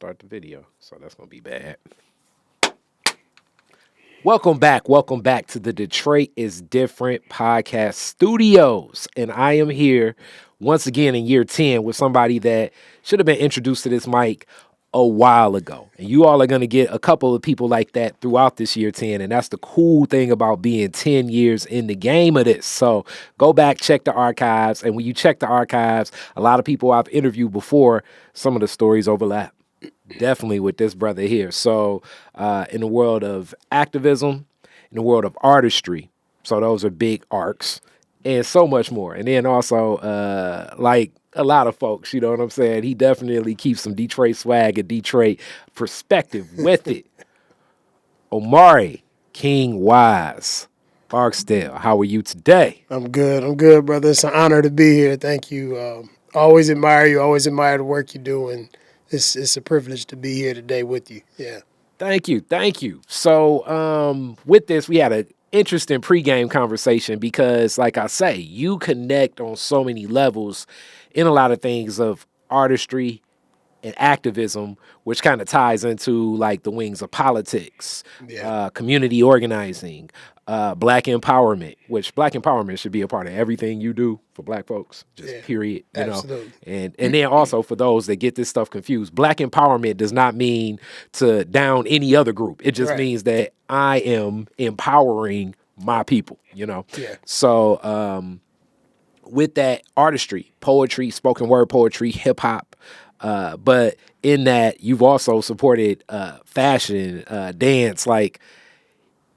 start the video, so that's gonna be bad. Welcome back to the Detroit is Different podcast studios. And I am here once again in year 10 with somebody that should have been introduced to this mic a while ago. And you all are going to get a couple of people like that throughout this year 10. And that's the cool thing about being 10 years in the game of this. So go back, check the archives. And when you check the archives, a lot of people I've interviewed before, some of the stories overlap. Definitely with this brother here. So in the world of activism, in the world of artistry, so those are big arcs, and so much more. And then also, like a lot of folks, you know what I'm saying? He definitely keeps some Detroit swag and Detroit perspective with it. Omari King Wise Barksdale, how are you today? I'm good, brother. It's an honor to be here. Thank you. Always admire you, always admire the work you do, and it's a privilege to be here today with you. Yeah. Thank you. So with this, we had an interesting pregame conversation because, like I say, you connect on so many levels in a lot of things of artistry and activism, which kind of ties into like the wings of politics, community organizing, black empowerment, which black empowerment should be a part of everything you do for black folks, period, you absolutely. know. And then also for those that get this stuff confused, black empowerment does not mean to down any other group. It just means that I am empowering my people, you know. Yeah. So with that artistry, poetry, spoken word poetry, hip hop, but in that you've also supported fashion, dance, like,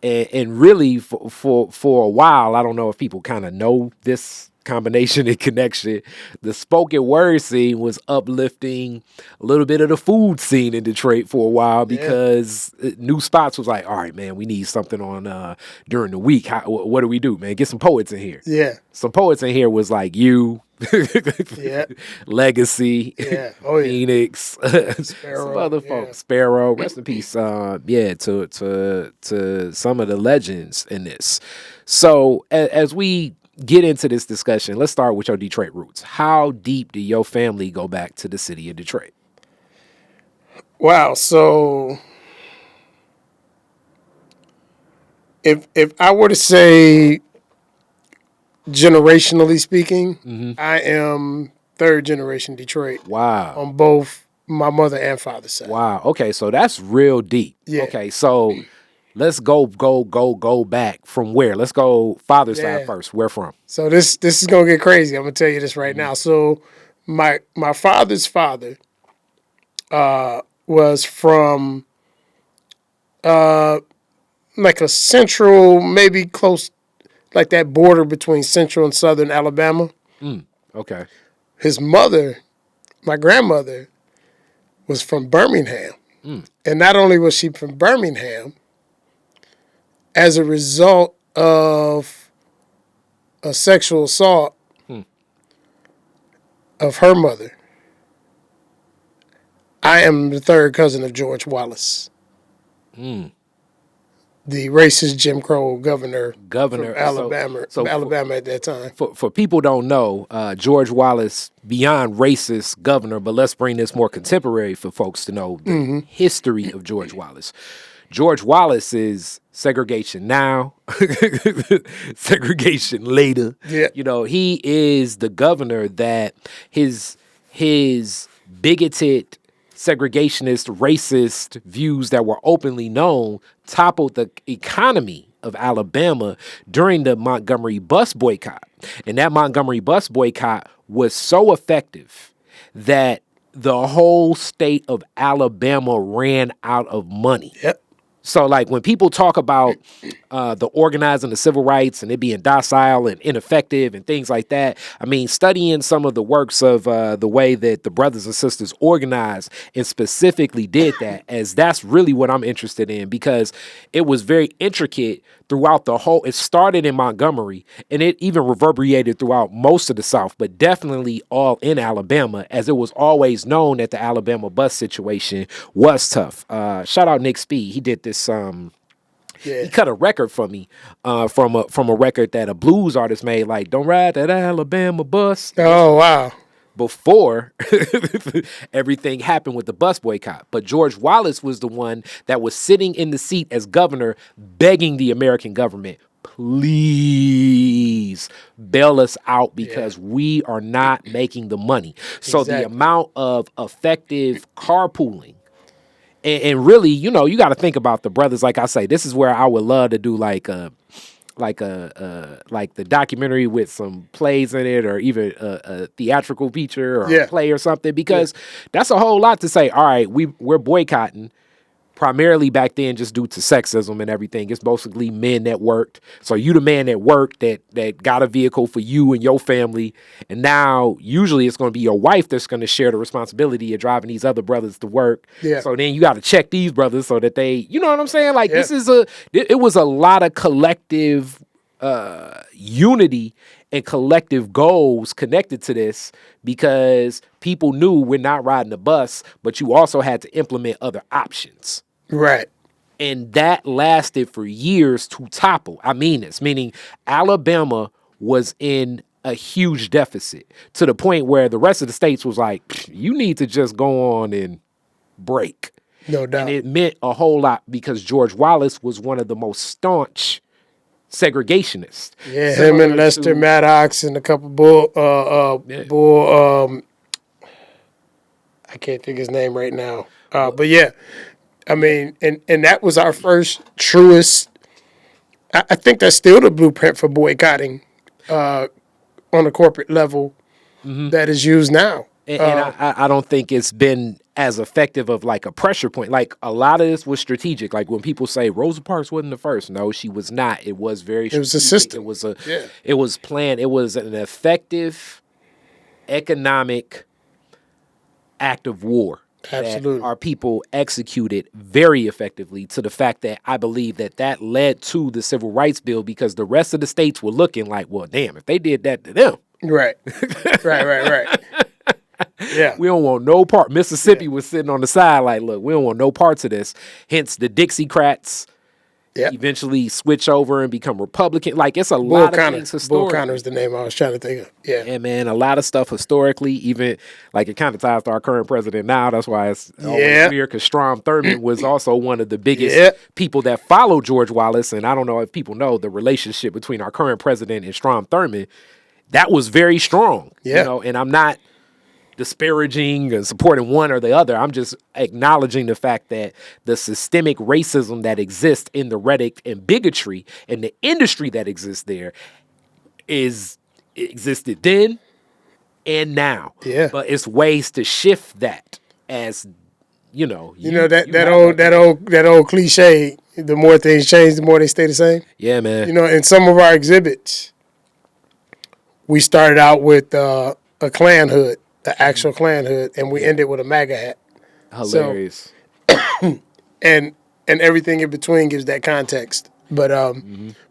and really for a while, I don't know if people kind of know this combination and connection. The spoken word scene was uplifting a little bit of the food scene in Detroit for a while because New Spots was like, all right, man, we need something on during the week. What do we do, man? Get some poets in here. Yeah. Some poets in here was like you. Legacy, Phoenix, Sparrow, some other folks, Sparrow, rest in peace. To some of the legends in this. So as we get into this discussion, let's start with your Detroit roots. How deep do your family go back to the city of Detroit? Wow. So if I were to say, generationally speaking, I am third generation Detroit. Wow. On both my mother and father's side. Wow. Okay, so that's real deep. Yeah. Okay, so let's go back from where? Let's go father's side first. Where from? So this is gonna get crazy. I'm gonna tell you this right now. So my father's father was from like a central, maybe close, like that border between central and southern Alabama. Okay. His mother, my grandmother, was from Birmingham. And not only was she from Birmingham, as a result of a sexual assault of her mother, I am the third cousin of George Wallace. The racist Jim Crow governor from Alabama, Alabama at that time. For people don't know, George Wallace, beyond racist governor, but let's bring this more contemporary for folks to know the history of George Wallace. George Wallace is segregation now, segregation later. Yeah. You know, he is the governor that his bigoted, segregationist, racist views that were openly known toppled the economy of Alabama during the Montgomery bus boycott. And that Montgomery bus boycott was so effective that the whole state of Alabama ran out of money. Yep. So, like, when people talk about the organizing, the civil rights, and it being docile and ineffective and things like that, I mean, studying some of the works of the way that the brothers and sisters organized and specifically did that, as that's really what I'm interested in, because it was very intricate throughout the whole. It started in Montgomery, and it even reverberated throughout most of the South, but definitely all in Alabama, as it was always known that the Alabama bus situation was tough. Shout out Nick Speed. He did this. He cut a record for me from a record that a blues artist made, like "Don't Ride That Alabama Bus." Oh wow! before everything happened with the bus boycott. But George Wallace was the one that was sitting in the seat as governor, begging the American government, please bail us out because we are not making the money. So the amount of effective carpooling, and really, you got to think about the brothers. Like I say, this is where I would love to do like the documentary with some plays in it, or even a theatrical feature or a play or something, because that's a whole lot to say. All right, we're boycotting primarily back then just due to sexism and everything. It's mostly men that worked. So you the man that worked that got a vehicle for you and your family. And now usually it's going to be your wife that's going to share the responsibility of driving these other brothers to work. Yeah. So then you got to check these brothers so that they, you know what I'm saying? Like this is it was a lot of collective unity and collective goals connected to this, because people knew we're not riding the bus, but you also had to implement other options. Right. And that lasted for years to topple. I mean this, meaning Alabama was in a huge deficit to the point where the rest of the states was like, you need to just go on and break. No doubt. And it meant a whole lot because George Wallace was one of the most staunch segregationists. Yeah, him and Lester Maddox and a couple bull I can't think his name right now. But yeah, I mean, and that was our first truest. I think that's still the blueprint for boycotting on a corporate level that is used now. And I don't think it's been as effective of like a pressure point. Like a lot of this was strategic. Like when people say Rosa Parks wasn't the first. No, she was not. It was very strategic. It was a system. It was planned. It was an effective economic act of war. Absolutely. That our people executed very effectively, to the fact that I believe that led to the Civil Rights Bill, because the rest of the states were looking like, well, damn, if they did that to them. Right. Right. Yeah. We don't want no part. Mississippi was sitting on the side like, look, we don't want no parts of this. Hence the Dixiecrats eventually switch over and become Republican. Like it's a lot of things historically. Bull Connor is the name I was trying to think of. Yeah. And man, a lot of stuff historically, even like it kind of ties to our current president now. That's why it's always weird, because Strom Thurmond was also one of the biggest people that followed George Wallace. And I don't know if people know the relationship between our current president and Strom Thurmond. That was very strong. Yeah. And I'm not disparaging and supporting one or the other. I'm just acknowledging the fact that the systemic racism that exists in the rhetoric and bigotry and the industry that exists there existed then and now. Yeah. But it's ways to shift that, as that old cliche, the more things change, the more they stay the same. Yeah, man. In some of our exhibits, we started out with a Klan hood, the actual Klan hood, and we ended with a MAGA hat. Hilarious. So, and everything in between gives that context. But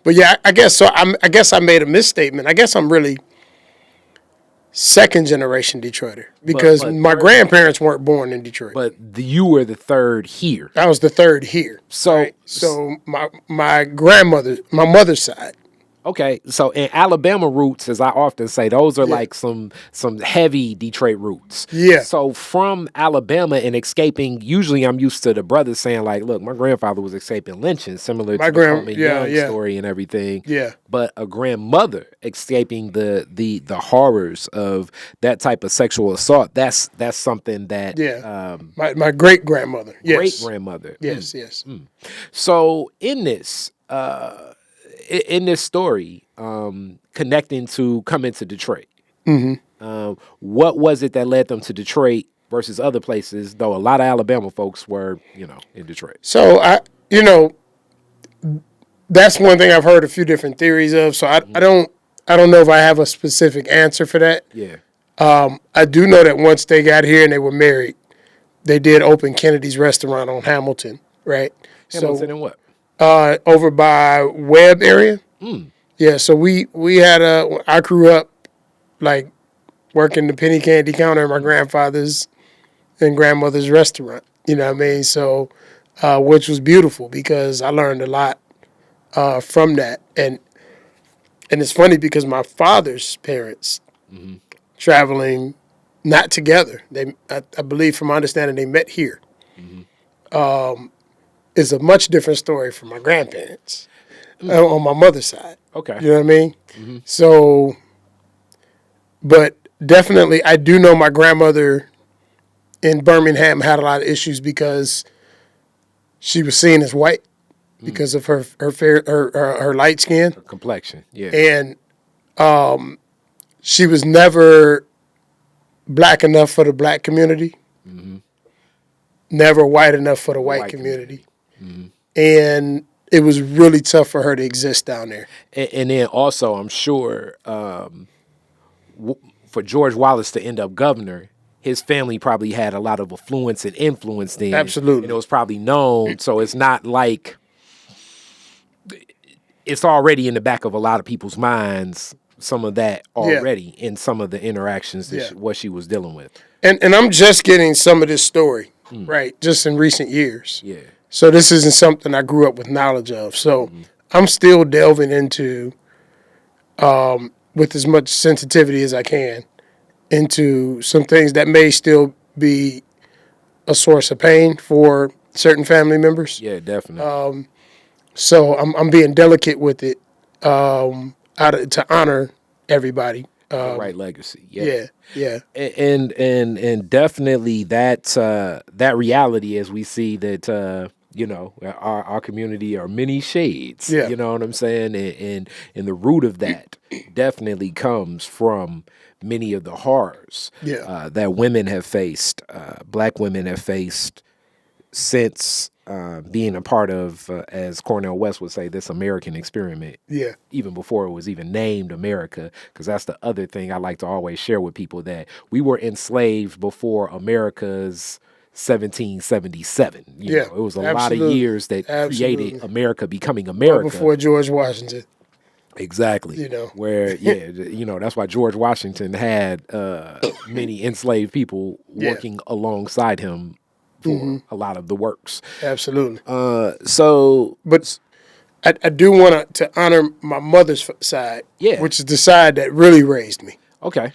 yeah, I guess so. I guess I made a misstatement. I guess I'm really second generation Detroiter, because my grandparents weren't born in Detroit. But you were the third here. I was the third here. So my mother's side. Okay, so in Alabama roots, as I often say, those are like some heavy Detroit roots. Yeah. So from Alabama and escaping, usually I'm used to the brothers saying like, look, my grandfather was escaping lynching, similar to the Coleman Young story and everything. Yeah. But a grandmother escaping the horrors of that type of sexual assault, that's something that my great grandmother. Yes. Great grandmother. Yes, yes. So in this story, connecting to coming to Detroit, what was it that led them to Detroit versus other places, though a lot of Alabama folks were, in Detroit? So, that's one thing I've heard a few different theories of, so I don't know if I have a specific answer for that. Yeah. I do know that once they got here and they were married, they did open Kennedy's restaurant on Hamilton, right? Hamilton and what? Over by Webb area. Yeah, so we had I grew up like working the penny candy counter at my grandfather's and grandmother's restaurant. You know what I mean? So, which was beautiful because I learned a lot from that. And it's funny because my father's parents traveling not together. I believe, from my understanding, they met here. It's a much different story from my grandparents on my mother's side. Okay. You know what I mean? So, but definitely, I do know my grandmother in Birmingham had a lot of issues because she was seen as white because of her light skin, Complexion. Yeah. and she was never black enough for the black community, never white enough for the white community. And it was really tough for her to exist down there. And then also, I'm sure for George Wallace to end up governor, his family probably had a lot of affluence and influence then. Absolutely. And it was probably known. So it's not like it's already in the back of a lot of people's minds, some of that already in some of the interactions that what she was dealing with. And I'm just getting some of this story, right, just in recent years. Yeah. So this isn't something I grew up with knowledge of. So I'm still delving into, with as much sensitivity as I can, into some things that may still be a source of pain for certain family members. Yeah, definitely. So I'm being delicate with it, to honor everybody. The right legacy. Yeah. Yeah. And definitely that reality, as we see that our community are many shades. Yeah. You know what I'm saying? And the root of that definitely comes from many of the horrors that women have faced, black women have faced since being a part of, as Cornel West would say, this American experiment. Yeah. Even before it was even named America, because that's the other thing I like to always share with people, that we were enslaved before America's 1777. You know, it was a lot of years that created America becoming America. Well, before George Washington. Exactly. You know. Where, that's why George Washington had many enslaved people working alongside him for a lot of the works. Absolutely. But I do want to honor my mother's side, which is the side that really raised me. Okay.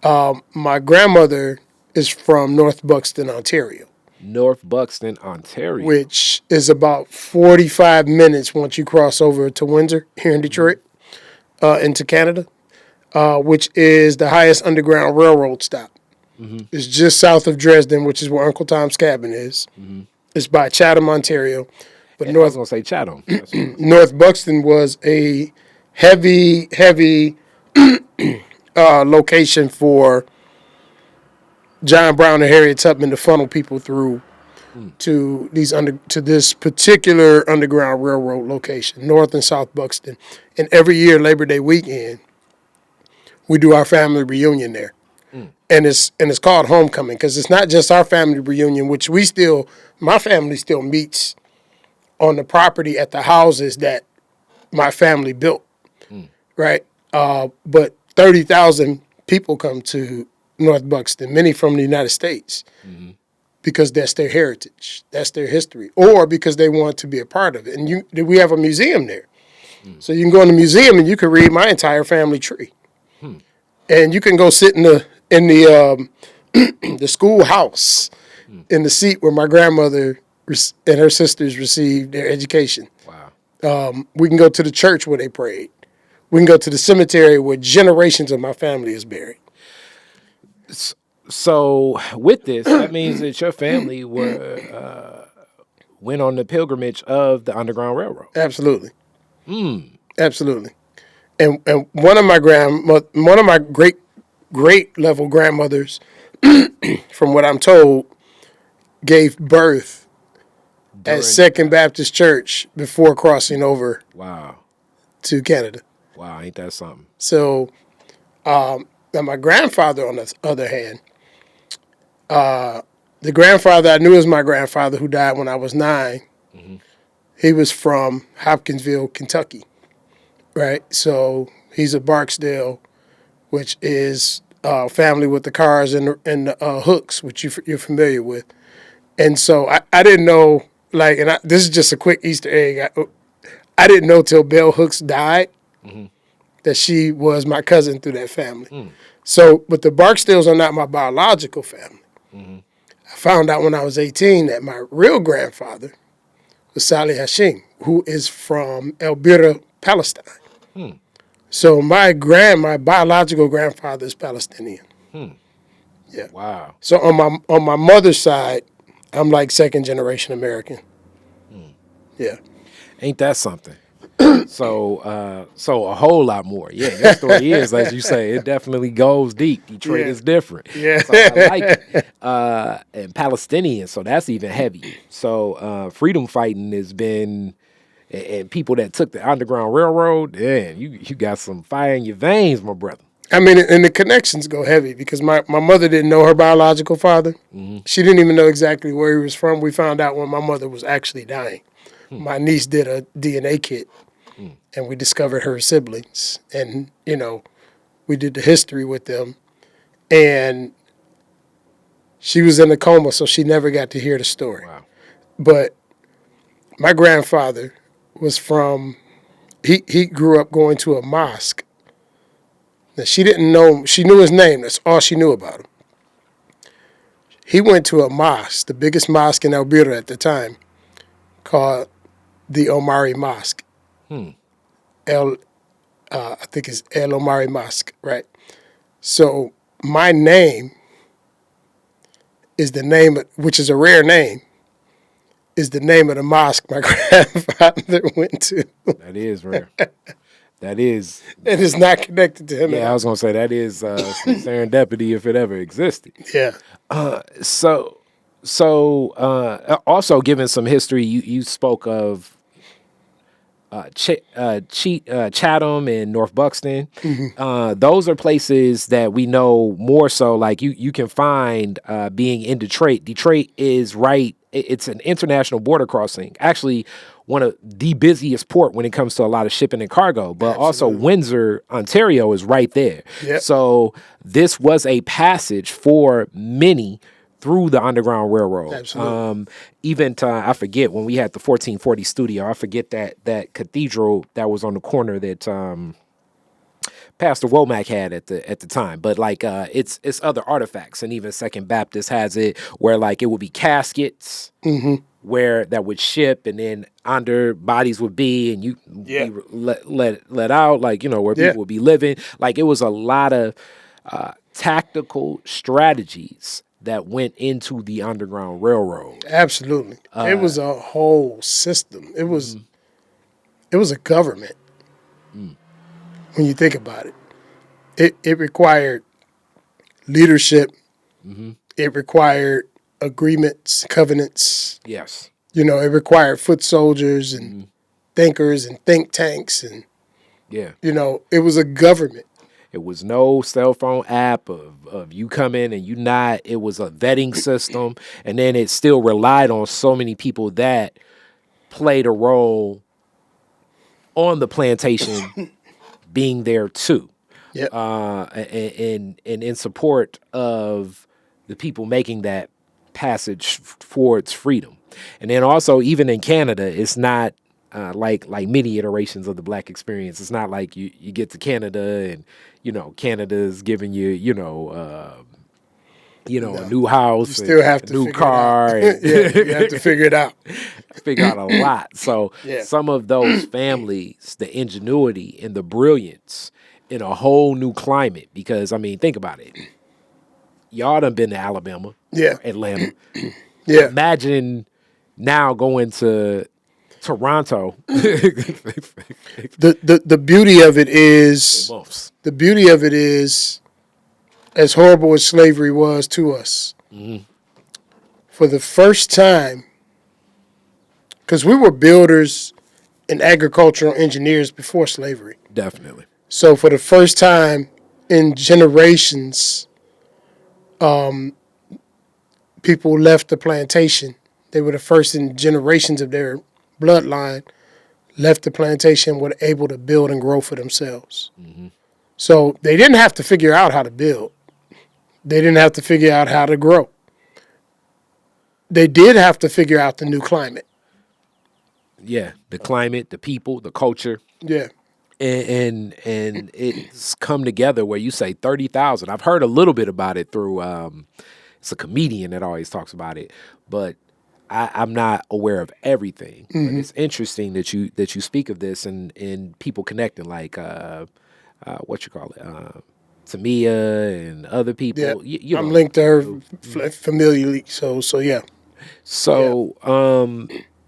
My grandmother is from North Buxton, Ontario. North Buxton, Ontario. Which is about 45 minutes once you cross over to Windsor here in Detroit, into Canada, which is the highest underground railroad stop. It's just south of Dresden, which is where Uncle Tom's Cabin is. It's by Chatham, Ontario. But I was going to say Chatham. North Buxton was a heavy location for John Brown and Harriet Tubman to funnel people through to this particular underground railroad location, North and South Buxton. And every year, Labor Day weekend, we do our family reunion there. And it's called homecoming, because it's not just our family reunion, which my family still meets on the property at the houses that my family built, right? But 30,000 people come to North Buxton, many from the United States, because that's their heritage, that's their history, or because they want to be a part of it. And we have a museum there. So you can go in the museum and you can read my entire family tree. And you can go sit in the the schoolhouse in the seat where my grandmother and her sisters received their education. Wow. We can go to the church where they prayed. We can go to the cemetery where generations of my family is buried. So with this, that means that your family went on the pilgrimage of the Underground Railroad. Absolutely. Absolutely. And one of my great level grandmothers, from what I'm told, gave birth at Second Baptist Church before crossing over to Canada. Wow, ain't that something? So, now my grandfather, on the other hand, the grandfather I knew as my grandfather, who died when I was 9, he was from Hopkinsville, Kentucky, right? So he's a Barksdale, which is family with the cars and the hooks, which you're familiar with. And so I didn't know, this is just a quick Easter egg. I didn't know till Bell Hooks died that she was my cousin through that family. So, but the Barksdales are not my biological family. I found out when I was 18 that my real grandfather was Salih Hashim, who is from El Birra, Palestine. So my biological grandfather is Palestinian. Yeah. Wow. So on my mother's side, I'm like second generation American. Yeah. Ain't that something? So a whole lot more. Yeah, your story is, as you say, it definitely goes deep. Detroit Yeah. is different. Yeah. So I like it. And Palestinian, so that's even heavy. So freedom fighting has been, and people that took the Underground Railroad, damn, you got some fire in your veins, my brother. I mean, and the connections go heavy because my mother didn't know her biological father. She didn't even know exactly where he was from. We found out when my mother was actually dying. My niece did a DNA kit, and we discovered her siblings. And, we did the history with them. And she was in a coma, so she never got to hear the story. Wow. But my grandfather was from, he grew up going to a mosque. Now, she didn't know, she knew his name. That's all she knew about him. He went to a mosque, the biggest mosque in El Birra at the time, called the Omari Mosque. I think it's El Omari Mosque, right? So my name is the name, which is a rare name, is the name of the mosque my grandfather went to. That is rare. That is. It is not connected to him. Yeah, I was gonna say that is some serendipity if it ever existed. Yeah. Also, given some history, you spoke of Chatham and North Buxton. Those are places that we know more so. Like you can find being in Detroit. Detroit is right. It's an international border crossing. Actually, one of the busiest port when it comes to a lot of shipping and cargo. But also Windsor, Ontario is right there. Yep. So this was a passage for many through the Underground Railroad. Absolutely. Even to, I forget, when we had the 1440 studio, I forget that cathedral that was on the corner that Pastor Womack had at the time. But like it's other artifacts, and even Second Baptist has it where like it would be caskets where that would ship, and then under bodies would be, and you be let out, like where people would be living. Like it was a lot of tactical strategies that went into the Underground Railroad. Absolutely. It was a whole system. It was a government. When you think about it. It required leadership. It required agreements, covenants. Yes. It required foot soldiers and thinkers and think tanks, and it was a government. It was no cell phone app of you come in and you not. It was a vetting system. And then it still relied on so many people that played a role on the plantation being there too. Yep. And in support of the people making that passage towards freedom. And then also, even in Canada, it's not like many iterations of the Black experience. It's not like you get to Canada and Canada's giving you a new house, you still have to new figure car, it out. You have to figure it out. Figure out a lot. So some of those families, the ingenuity and the brilliance in a whole new climate. Because I mean, think about it. Y'all done been to Alabama, Atlanta. Imagine now going to Toronto. The beauty of it is as horrible as slavery was to us. For the first time, because we were builders and agricultural engineers before slavery. Definitely. So for the first time in generations, people left the plantation. They were the first in generations of their bloodline left the plantation, were able to build and grow for themselves. So they didn't have to figure out how to build. They didn't have to figure out how to grow. They did have to figure out the new climate. Yeah, the climate, the people, the culture. Yeah. and it's come together where you say 30,000. I've heard a little bit about it through it's a comedian that always talks about it, but I'm not aware of everything. But it's interesting that you speak of this and people connecting like what you call it, Tamia and other people. Yeah, You I'm know. linked to her familiarly. So yeah. So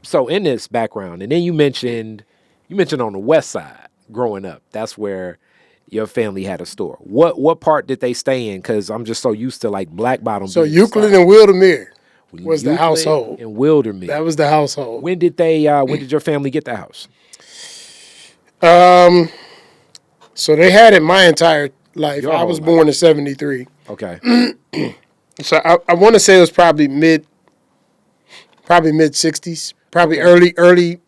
so in this background, and then you mentioned on the West Side growing up. That's where your family had a store. What part did they stay in? Because I'm just so used to like Black Bottom. So being the Euclid side. and Wildermere was the Euclid household. and Wildermere. That was the household. When did they? When did your family get the house? So they had it my entire life. Your I whole was life. born in '73. Okay. So I want to say it was probably mid '60s, probably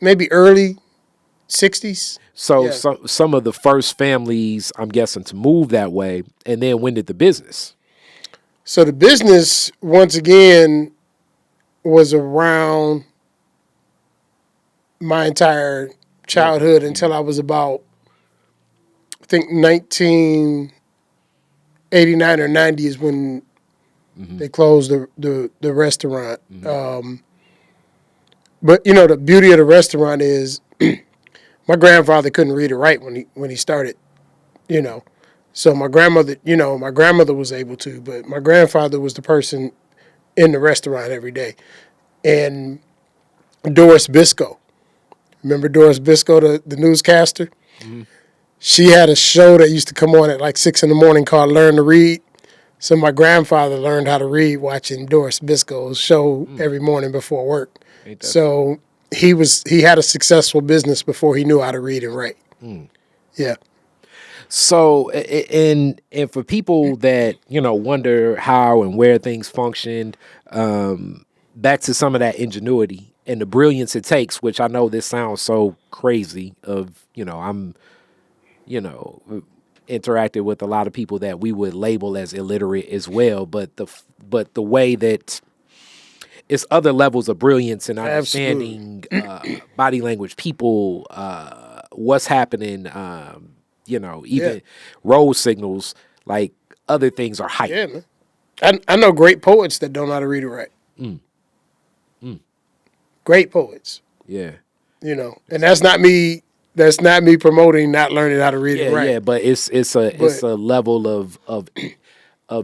maybe early '60s. So Yeah. some of the first families, I'm guessing, to move that way, and then when did the business? So the business, once again, was around my entire childhood until I was about, I think, 1989 or 90 is when they closed the restaurant. But you know, the beauty of the restaurant is my grandfather couldn't read or write when he started, you know. So my grandmother was able to, but my grandfather was the person in the restaurant every day. And Doris Biscoe, remember Doris Biscoe, the newscaster? She had a show that used to come on at like 6 a.m. called Learn to Read. So my grandfather learned how to read watching Doris Biscoe's show every morning before work. Ain't that So he had a successful business before he knew how to read and write. Yeah. So, and for people that wonder how and where things functioned, back to some of that ingenuity and the brilliance it takes. Which I know this sounds so crazy. I'm interacted with a lot of people that we would label as illiterate as well, but the way that it's other levels of brilliance and understanding body language, people, what's happening. Even road signals, like other things are heightened. Yeah, man. I know great poets that don't know how to read or write. Great poets. Yeah. And that's not me. That's not me promoting not learning how to read and write. Yeah, but it's a level of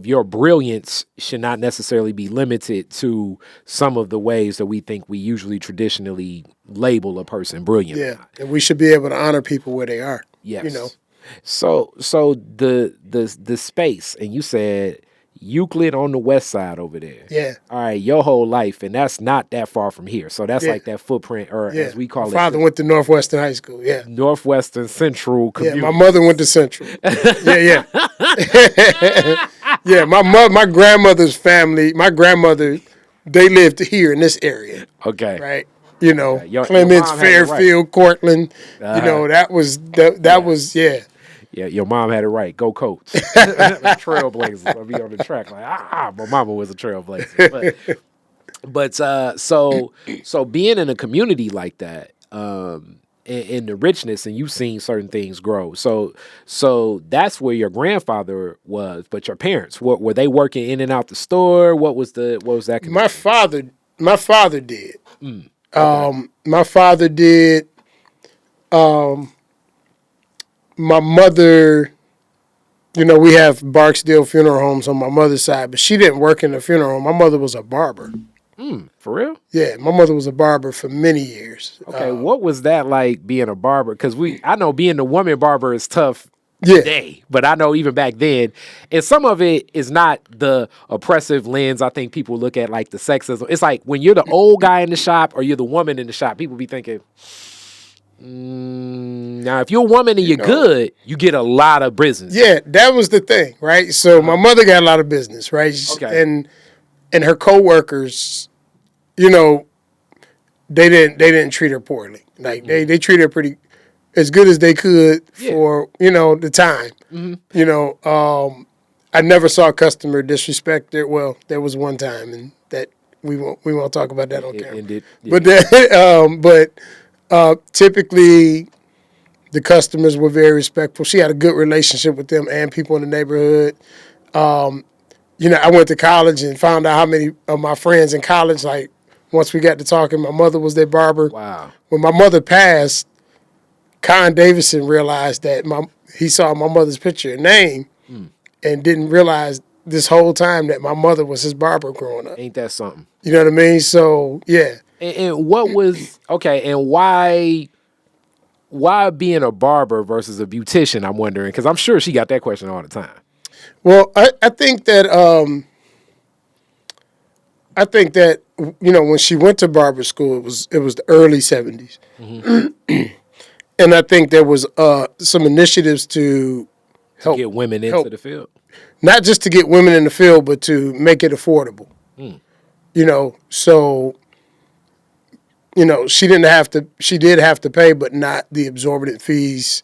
your brilliance should not necessarily be limited to some of the ways that we think we usually traditionally label a person brilliant. Yeah, and we should be able to honor people where they are. Yes. So the space, and you said Euclid on the west side over there. Yeah. All right, your whole life, and that's not that far from here. So that's like that footprint, or as we call my father went to Northwestern High School. Yeah. Northwestern Central Community. Yeah, my mother went to Central. Yeah. Yeah, my grandmother's family, they lived here in this area. Okay. Right. Your Clements, mom had it right. Fairfield, Cortland. That was. Yeah, your mom had it right. Go Colts. Trailblazers. I'll be on the track like, my mama was a trailblazer. But so being in a community like that, in the richness, and you've seen certain things grow. So that's where your grandfather was, but your parents, were they working in and out the store? What was that? My father did. Okay. My father did. My mother, we have Barksdale Funeral Homes on my mother's side, but she didn't work in the funeral home. My mother was a barber. For real? Yeah, my mother was a barber for many years. Okay, what was that like being a barber? Because I know being a woman barber is tough today, but I know even back then, and some of it is not the oppressive lens I think people look at, like the sexism. It's like when you're the old guy in the shop or you're the woman in the shop, people be thinking, now if you're a woman and you're good, you get a lot of business. Yeah, that was the thing, right? So my mother got a lot of business, right? Okay. And her coworkers, they didn't treat her poorly. Like they treated her pretty as good as they could for the time. I never saw a customer disrespect her. Well, there was one time, and that we won't talk about that on camera. Indeed. But typically The customers were very respectful. She had a good relationship with them and people in the neighborhood. I went to college and found out how many of my friends in college, like, once we got to talking, my mother was their barber. Wow. When my mother passed, Con Davidson realized that he saw my mother's picture and name and didn't realize this whole time that my mother was his barber growing up. Ain't that something? You know what I mean? So, yeah. And what was okay? And why being a barber versus a beautician? I'm wondering because I'm sure she got that question all the time. Well, I think that when she went to barber school, it was the early 70s. And I think there was some initiatives to help Get women into the field. not just to get women in the field, but to make it affordable. So she did have to pay, but not the exorbitant fees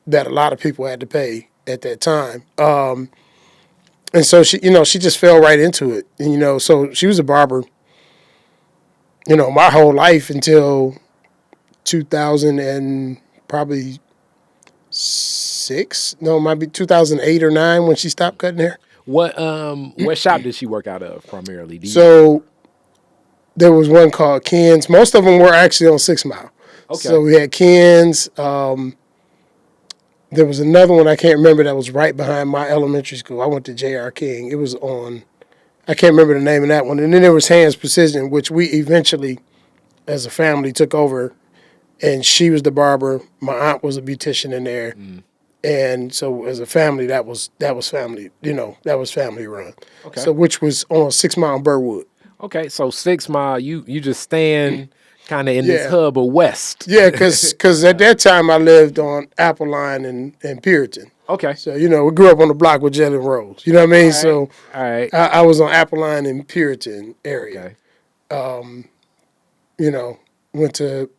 that a lot of people had to pay at that time. And so she just fell right into it. And, so she was a barber, my whole life until 2000 and probably 6. No, it might be 2008 or 9 when she stopped cutting hair. What shop did she work out of primarily? So there was one called Ken's. Most of them were actually on 6 Mile. Okay. So we had Ken's. There was another one I can't remember that was right behind my elementary school. I went to J.R. King. It was on, I can't remember the name of that one. And then there was Hands Precision, which we eventually, as a family, took over. And she was the barber. My aunt was a beautician in there. And so as a family, that was family, that was family run. Okay. So which was on 6 Mile in Burwood. Okay, so 6 Mile, you just stand kind of in this hub of West. Yeah, because at that time I lived on Apple Line and Puritan. Okay. So, we grew up on the block with Jalen Rose. You know what I mean? So All right. I was on Apple Line and Puritan area. Okay. Went to,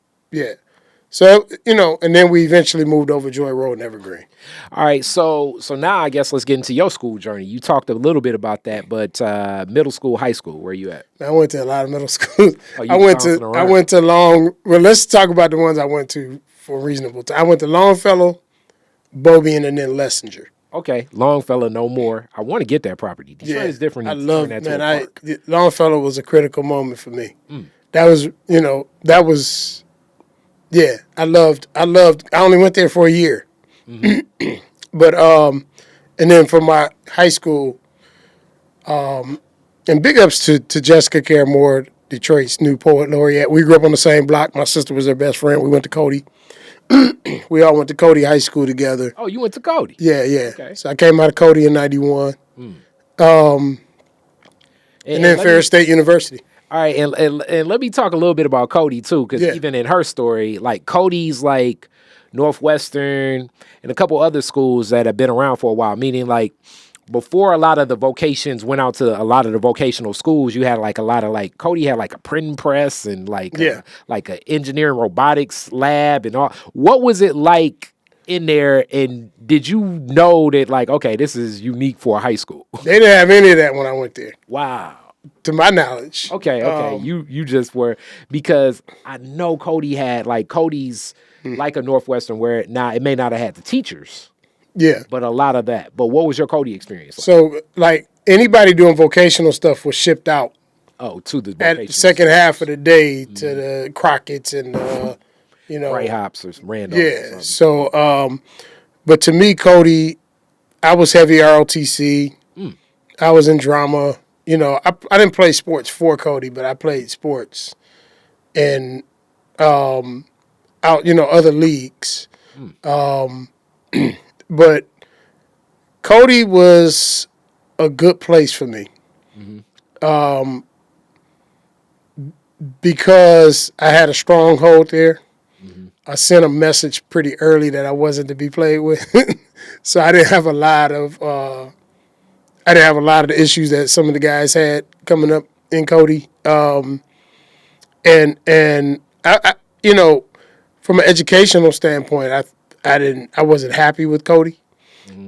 So, and then we eventually moved over Joy Road and Evergreen. All right, so now I guess let's get into your school journey. You talked a little bit about that, but middle school, high school, where you at? I went to a lot of middle schools. I went to well, let's talk about the ones I went to for reasonable time. I went to Longfellow, Bobian, and then Lessinger. Okay, Longfellow, no more. I want to get that property. Detroit is different. I love that man. to a park. Longfellow was a critical moment for me. That was yeah. I loved. I only went there for a year, but and then for my high school, and big ups to Jessica Caramore, Detroit's new poet laureate. We grew up on the same block. My sister was her best friend. We went to Cody. We all went to Cody High School together. Oh, you went to Cody? Yeah. Okay. So I came out of Cody in '91. And then Ferris State University. All right, and let me talk a little bit about Cody too, because even in her story, like Cody's like Northwestern and a couple other schools that have been around for a while. Meaning, like before a lot of the vocations went out to a lot of the vocational schools, you had like a lot of like Cody had like a printing press and like like an engineering robotics lab and all. What was it like in there, and did you know that like, okay, this is unique for a high school? They didn't have any of that when I went there. Wow. To my knowledge. Okay. You just were, because I know Cody had like Cody's like a Northwestern where now it may not have had the teachers. Yeah. But a lot of that. But what was your Cody experience like? So like anybody doing vocational stuff was shipped out. Oh, to the vocational. At the second half of the day to the Crockett's and Ray Hops or Randolph. Yeah. So but to me, Cody, I was heavy ROTC. I was in drama. I didn't play sports for Cody, but I played sports in other leagues. But Cody was a good place for me. Because I had a stronghold there. I sent a message pretty early that I wasn't to be played with. So I didn't have a lot of the issues that some of the guys had coming up in Cody. And I from an educational standpoint, I wasn't happy with Cody.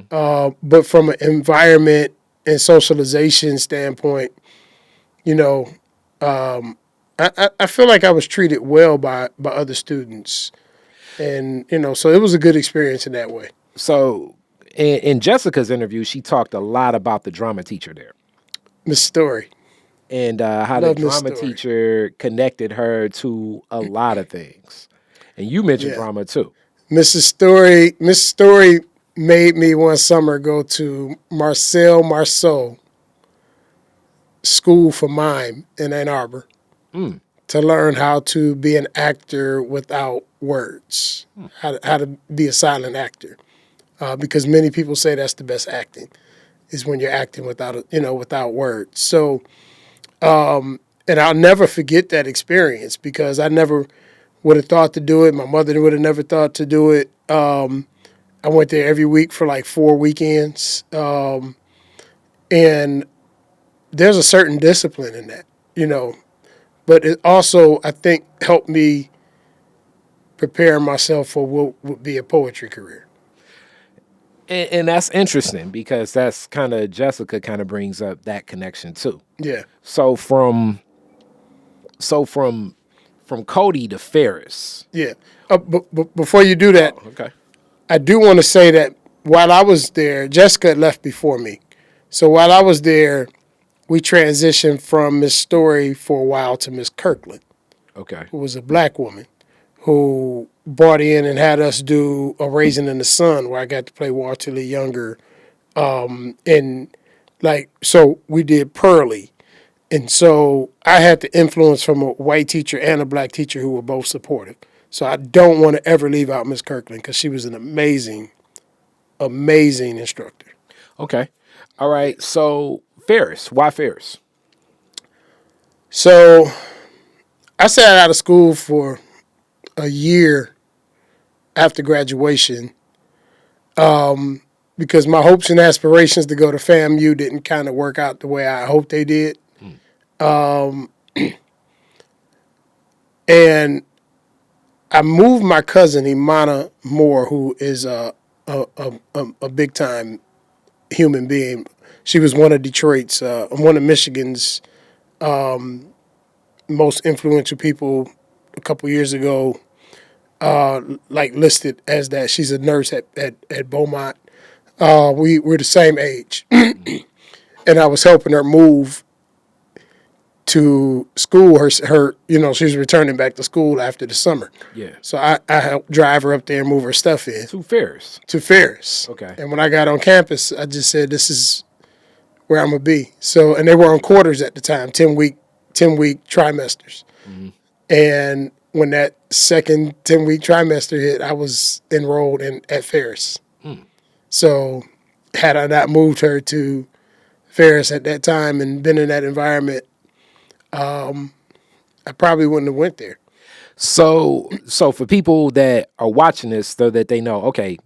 But from an environment and socialization standpoint, I feel like I was treated well by other students. And, so it was a good experience in that way. So in Jessica's interview, she talked a lot about the drama teacher there Miss Story. and how the Love Miss drama Story. teacher connected her to a lot of things. And you mentioned Yeah. drama too. Miss Story made me one summer go to Marcel Marceau School for Mime in Ann Arbor to learn how to be an actor without words, how to be a silent actor. Because many people say that's the best acting is when you're acting without words. So, and I'll never forget that experience because I never would have thought to do it. My mother would have never thought to do it. I went there every week for like 4 weekends. And there's a certain discipline in that. But it also, I think, helped me prepare myself for what would be a poetry career. And that's interesting because that's kind of Jessica kind of brings up that connection too. Yeah. So from Cody to Ferris. Yeah. But before you do that, Okay. I do want to say that while I was there, Jessica had left before me. So while I was there, we transitioned from Miss Story for a while to Miss Kirkland, Okay. who was a black woman who brought in and had us do A Raisin in the Sun, where I got to play Walter Lee Younger. So we did Pearlie. And so I had the influence from a white teacher and a black teacher who were both supportive. So I don't want to ever leave out Miss Kirkland because she was an amazing, amazing instructor. Okay. All right. So Ferris, why Ferris? So I sat out of school for a year after graduation because my hopes and aspirations to go to FAMU didn't kind of work out the way I hoped they did. And I moved my cousin, Imana Moore, who is a big time human being. She was one of Detroit's, one of Michigan's most influential people a couple years ago, listed as that. She's a nurse at Beaumont. We're the same age. And I was helping her move to school. Her, she was returning back to school after the summer. Yeah. So I helped drive her up there and move her stuff in. To Ferris. To Ferris. Okay. And when I got on campus, I just said, this is where I'm going to be. So, and they were on quarters at the time, 10-week trimesters. Mm-hmm. And when that second 10-week trimester hit, I was enrolled at Ferris. So had I not moved her to Ferris at that time and been in that environment, I probably wouldn't have went there. So for people that are watching this, so that they know, okay,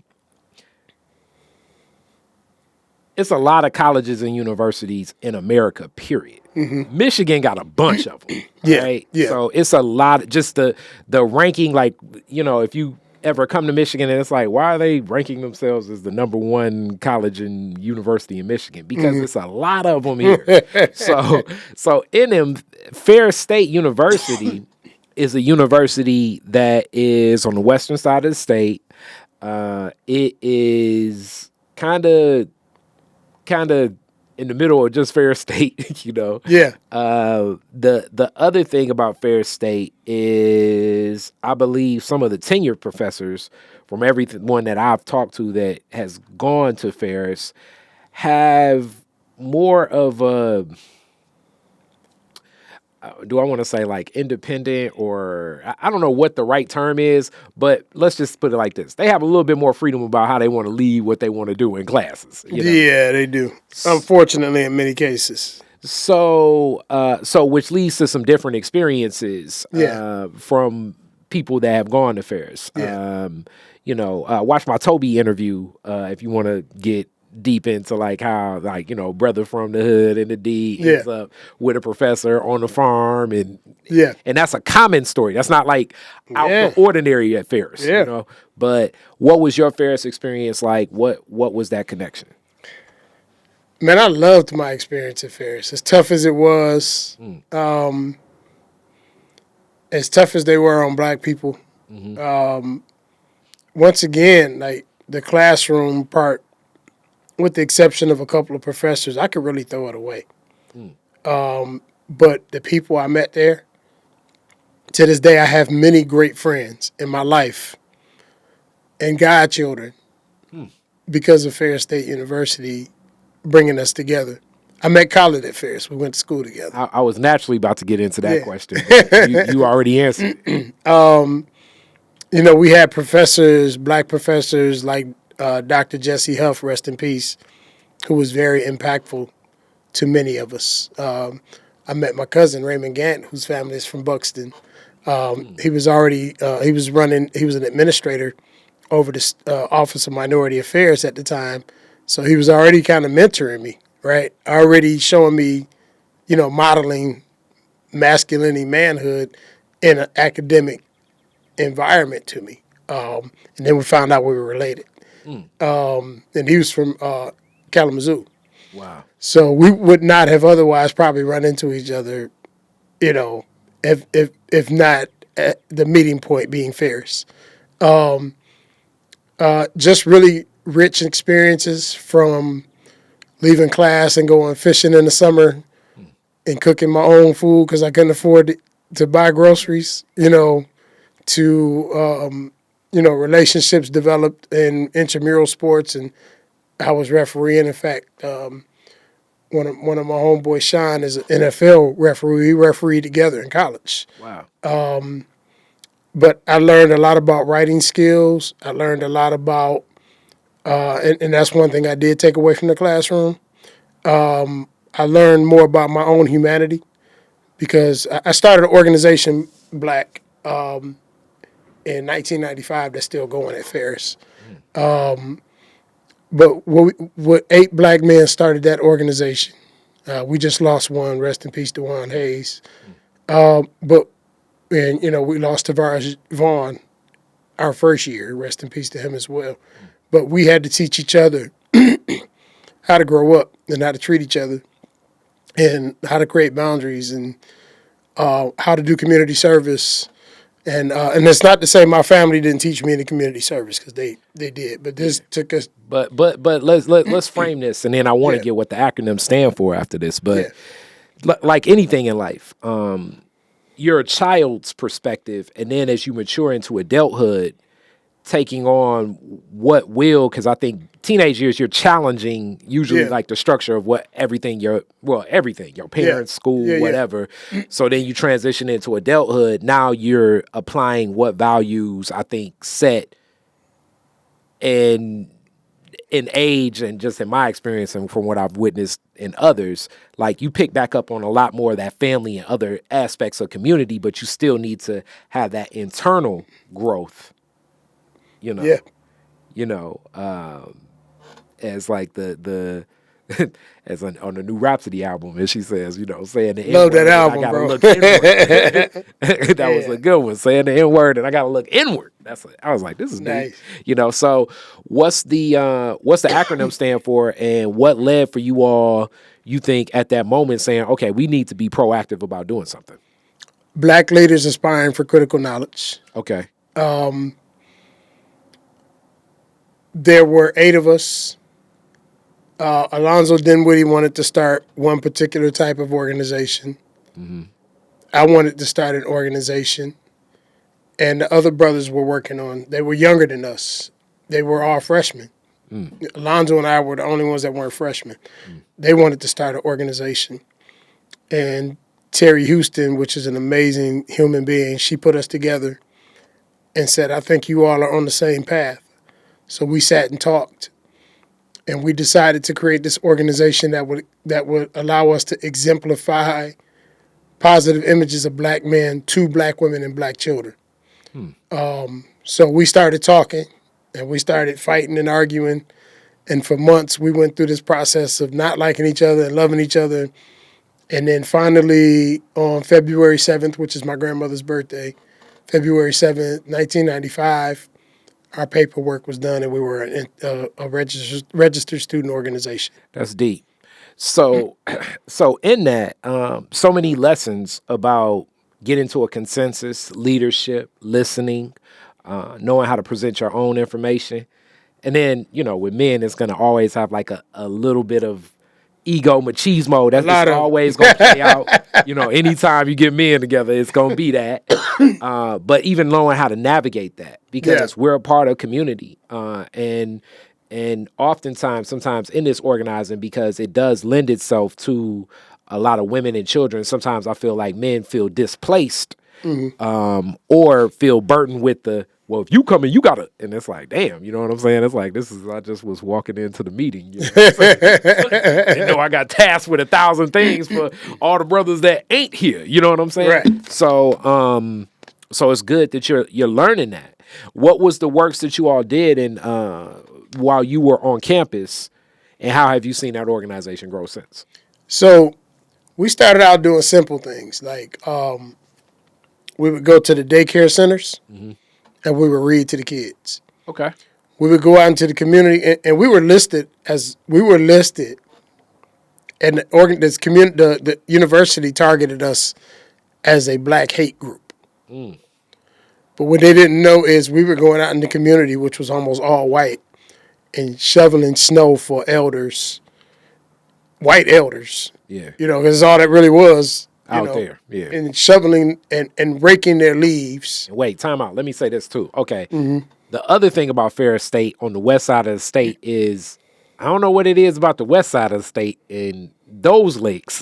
it's a lot of colleges and universities in America, period. Mm-hmm. Michigan got a bunch of them. Yeah, right? yeah. So it's a lot, just the ranking, like, if you ever come to Michigan and it's like, why are they ranking themselves as the number one college and university in Michigan? Because it's a lot of them here. so in them, Ferris State University is a university that is on the western side of the state. It is kind of in the middle of just Ferris State, Yeah. The other thing about Ferris State is, I believe some of the tenured professors from everyone that I've talked to that has gone to Ferris have more of a, do I want to say like independent, or I don't know what the right term is, but let's just put it like this. They have a little bit more freedom about how they want to lead what they want to do in classes. Yeah, they do. Unfortunately, in many cases. So which leads to some different experiences from people that have gone to Ferris. Yeah. Watch my Toby interview if you want to get deep into like how, like, brother from the hood and the D ends up with a professor on the farm, and that's a common story. That's not like out the ordinary at Ferris. But what was your Ferris experience like? What was that connection? Man, I loved my experience at Ferris. As tough as it was, as tough as they were on black people, once again, like the classroom part, with the exception of a couple of professors, I could really throw it away. But the people I met there, to this day, I have many great friends in my life and godchildren because of Ferris State University bringing us together. I met Khaled at Ferris. We went to school together. I was naturally about to get into that Yeah. question. But you already answered it. You know, we had professors, black professors like Dr. Jesse Huff, rest in peace, who was very impactful to many of us. I met my cousin, Raymond Gant, whose family is from Buxton. He was an administrator over the Office of Minority Affairs at the time. So he was already kind of mentoring me, right? Already showing me, you know, modeling masculinity, manhood in an academic environment to me. And then we found out we were related. And he was from Kalamazoo. Wow. So we would not have otherwise probably run into each other, you know, if not at the meeting point being Ferris. Just really rich experiences from leaving class and going fishing in the summer and cooking my own food because I couldn't afford to buy groceries, you know, to, relationships developed in intramural sports. And I was refereeing. In fact, one of my homeboys, Sean, is an NFL referee. We refereed together in college. Wow. But I learned a lot about writing skills. I learned a lot about, and that's one thing I did take away from the classroom. I learned more about my own humanity because I started an organization, Black, in 1995 that's still going at Ferris. But what 8 black men started that organization. We just lost one, rest in peace, DeJuan Hayes. We lost Tavares Vaughn our first year, rest in peace to him as well. But we had to teach each other how to grow up and how to treat each other and how to create boundaries and how to do community service. And it's not to say my family didn't teach me any community service because they did, but this took us. But let's frame this, and then I want to get what the acronyms stand for after this. But like anything in life, your child's perspective, and then as you mature into adulthood, taking on what will, because I think teenage years you're challenging usually like the structure of what everything your parents, school, whatever. So then you transition into adulthood. Now you're applying what values I think set in age and just in my experience and from what I've witnessed in others, like you pick back up on a lot more of that family and other aspects of community, but you still need to have that internal growth. As like the as on the new Rhapsody album, and she says, saying the Love N-word, that album, I gotta bro. look inward. That was a good one, saying the N-word, and I gotta look inward. I was like, this is nice. Neat. So what's the acronym stand for, and what led for you all? You think at that moment saying, okay, we need to be proactive about doing something. Black leaders aspiring for critical knowledge. Okay. There were 8 of us. Alonzo Dinwiddie wanted to start one particular type of organization. Mm-hmm. I wanted to start an organization. And the other brothers were working on, they were younger than us. They were all freshmen. Alonzo and I were the only ones that weren't freshmen. They wanted to start an organization. And Terry Houston, which is an amazing human being, she put us together and said, I think you all are on the same path. So we sat and talked. And we decided to create this organization that would allow us to exemplify positive images of black men to black women and black children. So we started talking, and we started fighting and arguing. And for months, we went through this process of not liking each other and loving each other. And then finally, on February 7th, which is my grandmother's birthday, February 7th, 1995, our paperwork was done, and we were a registered student organization. That's deep. So in that, so many lessons about getting to a consensus, leadership, listening, knowing how to present your own information. And then, with men, it's going to always have like a little bit of ego machismo. That's just always going to play out. Anytime you get men together, it's going to be that. But even knowing how to navigate that, because we're a part of community. And oftentimes, sometimes in this organizing, because it does lend itself to a lot of women and children, sometimes I feel like men feel displaced or feel burdened with well, if you come in, you gotta, and it's like, damn, you know what I'm saying? It's like, I just was walking into the meeting. You know what I'm saying? I got tasked with 1,000 things for all the brothers that ain't here. You know what I'm saying? Right. So, so it's good that you're learning that. What was the works that you all did while you were on campus, and how have you seen that organization grow since? So we started out doing simple things like we would go to the daycare centers and we would read to the kids. Okay. We would go out into the community, and we were listed, and the university targeted us as a black hate group. But what they didn't know is we were going out in the community, which was almost all white, and shoveling snow for elders, white elders. Yeah. Because all that really was. Out there, yeah. And shoveling and raking their leaves. Wait, time out. Let me say this too. Okay. The other thing about Ferris State on the west side of the state is, I don't know what it is about the west side of the state and those lakes.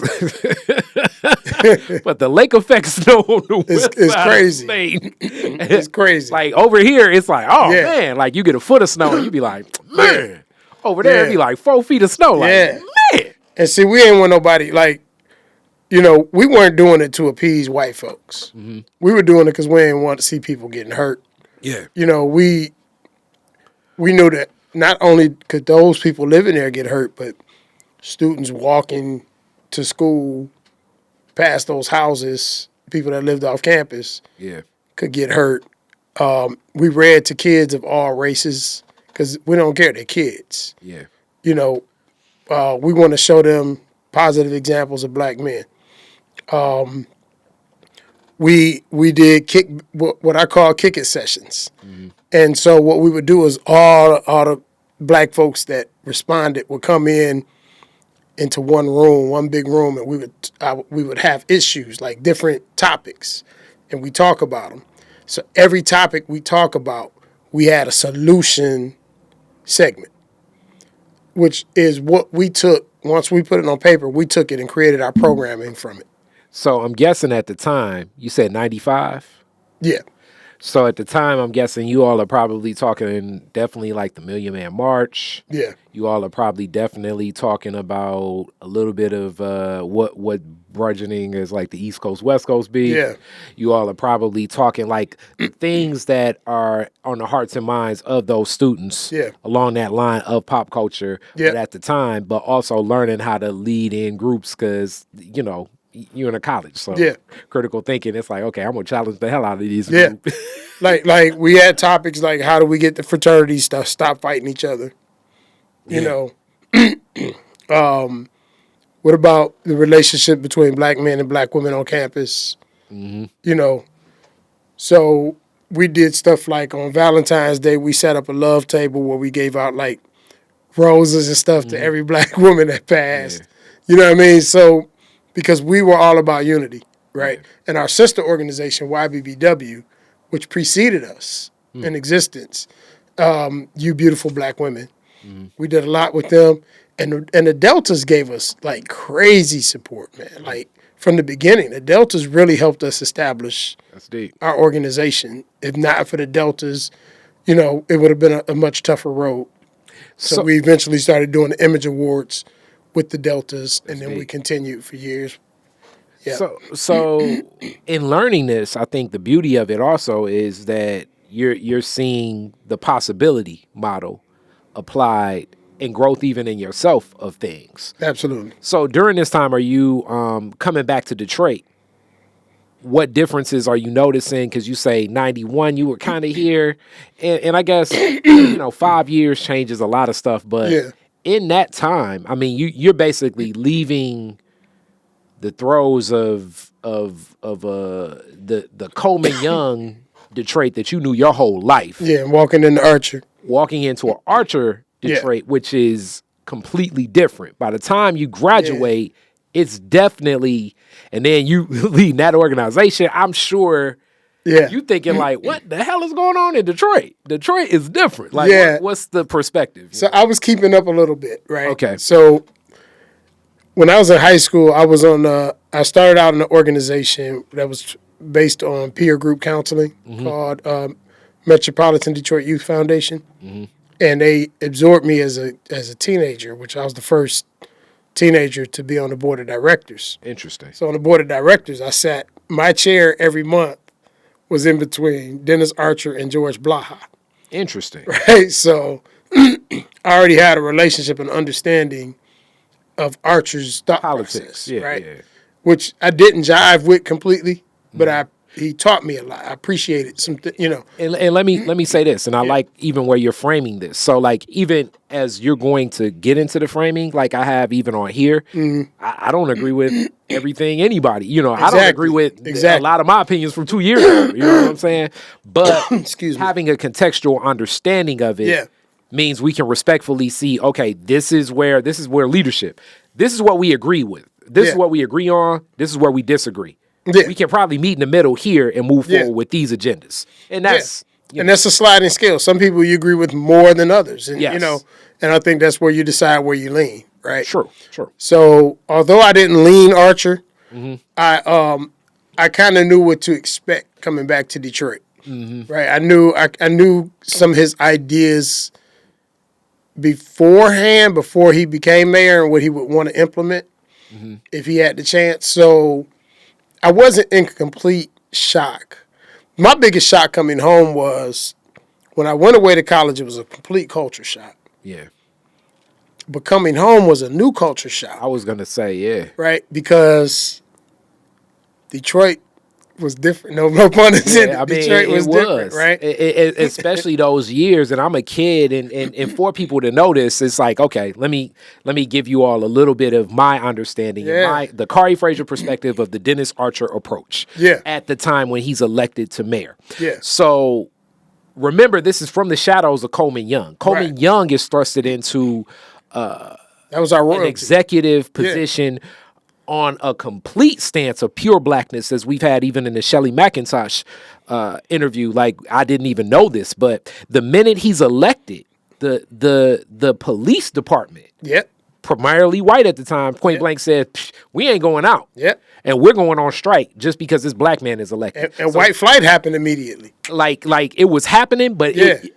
But the lake effect snow on the west side crazy. of the state. It's crazy. Like over here, it's like, oh man, like you get a foot of snow and you be like, man. Over there, it'd be like 4 feet of snow. Like, man. And see, we ain't want nobody, like, we weren't doing it to appease white folks. We were doing it because we didn't want to see people getting hurt. Yeah. We knew that not only could those people living there get hurt, but students walking to school past those houses, people that lived off campus, could get hurt. We read to kids of all races because we don't care, they're kids. Yeah. We want to show them positive examples of black men. We did what I call kick it sessions. And so what we would do is all the black folks that responded would come into one big room, and we would have issues, like different topics, and we talk about them. So every topic we talk about, we had a solution segment, which is what we took. Once we put it on paper, we took it and created our programming from it. So I'm guessing at the time, you said 95? Yeah. So at the time, I'm guessing you all are probably talking definitely like the Million Man March. Yeah. You all are probably definitely talking about a little bit of what burgeoning is like the East Coast, West Coast beef. Yeah. You all are probably talking like things that are on the hearts and minds of those students along that line of pop culture at the time, but also learning how to lead in groups because, you're in a college, so critical thinking. It's like, okay, I'm gonna challenge the hell out of these. Yeah, like we had topics like, how do we get the fraternities to stop fighting each other? What about the relationship between black men and black women on campus? So we did stuff like on Valentine's Day, we set up a love table where we gave out like roses and stuff to every black woman that passed. You know what I mean? So, because we were all about unity, right? And our sister organization, YBBW, which preceded us in existence, You Beautiful Black Women, we did a lot with them. And the Deltas gave us like crazy support, man. Like from the beginning, the Deltas really helped us establish our organization. If not for the Deltas, it would have been a much tougher road. So we eventually started doing the Image Awards with the Deltas, and then we continued for years. Yeah. So in learning this, I think the beauty of it also is that you're seeing the possibility model applied and growth even in yourself of things. Absolutely. So during this time, are you coming back to Detroit? What differences are you noticing? Because you say 91, you were kind of here. And I guess, 5 years changes a lot of stuff. But in that time, I mean, you're basically leaving the throes of the Coleman Young Detroit that you knew your whole life. Yeah, and walking into Archer. Walking into an Archer Detroit, which is completely different. By the time you graduate, it's definitely, and then you lead that organization, I'm sure you thinking like, what the hell is going on in Detroit? Detroit is different. Like, what's the perspective? So I was keeping up a little bit, right? Okay. So when I was in high school, I was on, I started out in an organization that was based on peer group counseling called Metropolitan Detroit Youth Foundation. And they absorbed me as a teenager, which I was the first teenager to be on the board of directors. Interesting. So on the board of directors, I sat, my chair every month was in between Dennis Archer and George Blaha. Interesting. Right? So I already had a relationship and understanding of Archer's thought process, right? Yeah. Which I didn't jive with completely, but he taught me a lot. I appreciated something, And let me say this, and I like even where you're framing this. So like even as you're going to get into the framing, like I have even on here, I don't agree with everything anybody. Exactly. I don't agree with a lot of my opinions from 2 years ago. You know what I'm saying? But having a contextual understanding of it means we can respectfully see, okay, this is where leadership. This is what we agree with. This is what we agree on. This is where we disagree. Yeah. We can probably meet in the middle here and move forward with these agendas. And that's and that's a sliding scale. Some people you agree with more than others. And and I think that's where you decide where you lean, right? Sure. So although I didn't lean Archer, I kind of knew what to expect coming back to Detroit. Right? I knew some of his ideas beforehand, before he became mayor, and what he would want to implement if he had the chance. So I wasn't in complete shock. My biggest shock coming home was when I went away to college, it was a complete culture shock. Yeah. But coming home was a new culture shock. I was going to say, Right? Because Detroit was different. No pun intended. I mean, Detroit was different, right? Especially those years, and I'm a kid, and for people to know this, it's like, okay, let me give you all a little bit of my understanding, and the Kari Frazier perspective of the Dennis Archer approach at the time when he's elected to mayor. Yeah. So remember, this is from the shadows of Coleman Young. Coleman Young is thrusted into that was our royalty. An executive position on a complete stance of pure blackness, as we've had even in the Shelley McIntosh interview. Like, I didn't even know this, but the minute he's elected, the police department, primarily white at the time, point blank said, we ain't going out. And we're going on strike just because this black man is elected. And so, white flight happened immediately. Like it was happening, but it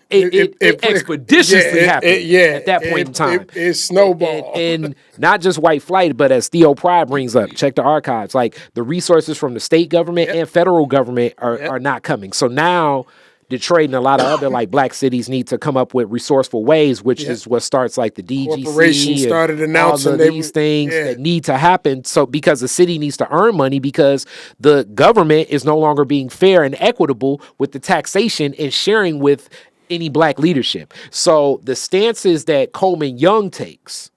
expeditiously happened at that point in time. It snowballed. And not just white flight, but as Theo Pride brings up, check the archives, like the resources from the state government and federal government are not coming. So now Detroit and a lot of other like black cities need to come up with resourceful ways, which is what starts like the DGC. Corporations started announcing all of these things that need to happen. So because the city needs to earn money, because the government is no longer being fair and equitable with the taxation and sharing with any black leadership. So the stances that Coleman Young takes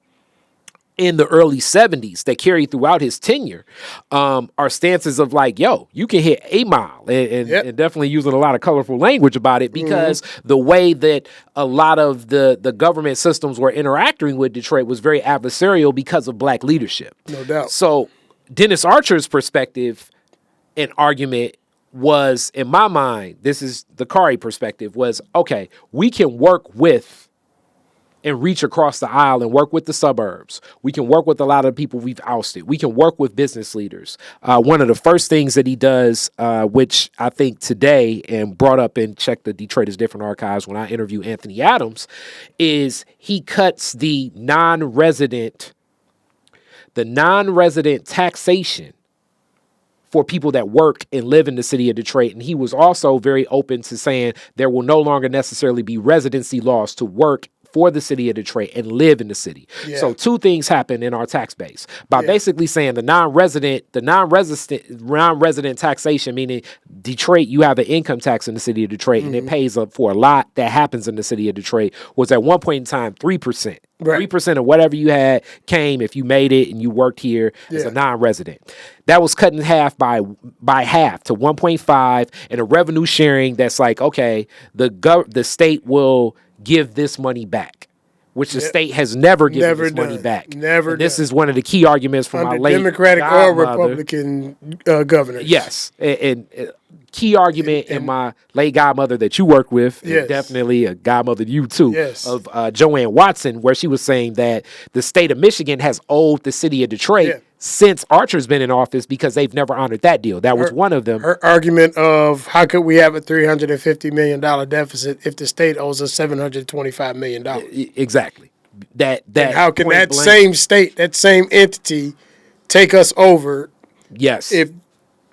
in the early 70s that carry throughout his tenure are stances of like, yo, you can hit 8 Mile and definitely using a lot of colorful language about it, because the way that a lot of the government systems were interacting with Detroit was very adversarial because of black leadership. No doubt. So Dennis Archer's perspective and argument was, in my mind, this is the Kari perspective, was, okay, we can work with and reach across the aisle and work with the suburbs. We can work with a lot of the people we've ousted. We can work with business leaders. One of the first things that he does, which I think today, and brought up in Check the Detroit is Different archives when I interview Anthony Adams, is he cuts the non-resident taxation for people that work and live in the city of Detroit. And he was also very open to saying there will no longer necessarily be residency laws to work for the city of Detroit and live in the city. So 2 things happen in our tax base by basically saying the non-resident taxation, meaning Detroit, you have an income tax in the city of Detroit and it pays up for a lot that happens in the city of Detroit, was at one point in time 3%. Right. 3% of whatever you had came if you made it and you worked here as a non-resident. That was cut in half by half to 1.5, and a revenue sharing that's like, okay, the state will give this money back, which the state has never given this money back. Never. And this is one of the key arguments from my late Democratic godmother. or Republican governors. Yes, and key argument in my late godmother that you work with, and definitely a godmother to you too, of JoAnn Watson, where she was saying that the state of Michigan has owed the city of Detroit since Archer's been in office because they've never honored that deal. That was one of them. Her argument of how could we have a $350 million deficit if the state owes us $725 million? Exactly. That and how can that same state, that same entity, take us over? Yes. If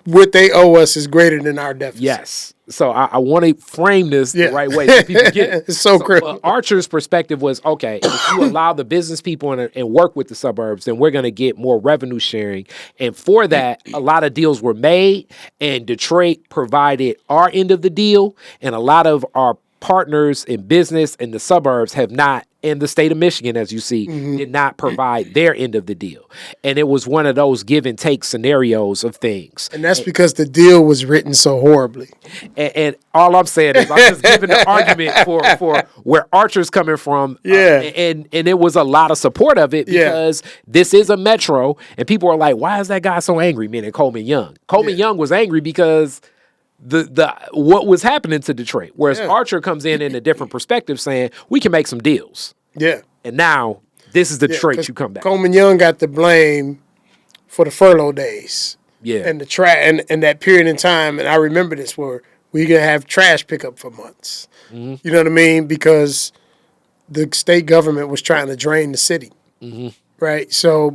what they owe us is greater than our deficit. Yes. So I want to frame this the right way so people get it. It's so critical. Archer's perspective was, okay, if you allow the business people and work with the suburbs, then we're going to get more revenue sharing. And for that, a lot of deals were made, and Detroit provided our end of the deal, and a lot of our partners in business in the suburbs have not, in the state of Michigan, as you see, did not provide their end of the deal. And it was one of those give and take scenarios of things. And that's because the deal was written so horribly. And all I'm saying is I'm just giving the argument for where Archer's coming from. And it was a lot of support of it because this is a metro, and people are like, why is that guy so angry? Meaning Coleman Young. Coleman Young was angry because the what was happening to Detroit, whereas Archer comes in a different perspective saying we can make some deals. Yeah. And now this is the Detroit you come back. Coleman Young got the blame for the furlough days. Yeah. And the and that period in time, and I remember this, where we gonna have trash pickup for months. You know what I mean? Because the state government was trying to drain the city. Right? So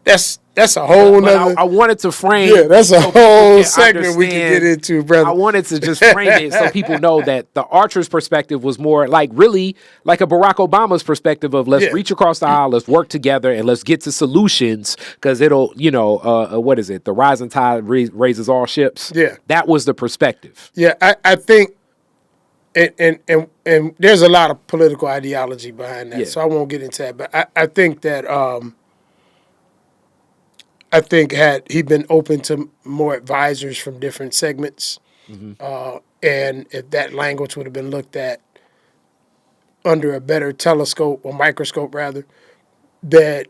that's a whole nother. I wanted to frame. Yeah, that's a whole segment we can get into, brother. I wanted to just frame it so people know that the Archer's perspective was more like really like a Barack Obama's perspective of let's reach across the aisle, let's work together, and let's get to solutions because it'll, what is it? The rising tide raises all ships. Yeah. That was the perspective. Yeah, I think, and there's a lot of political ideology behind that, so I won't get into that. But I think that had he been open to more advisors from different segments, and if that language would have been looked at under a better telescope or microscope, rather, that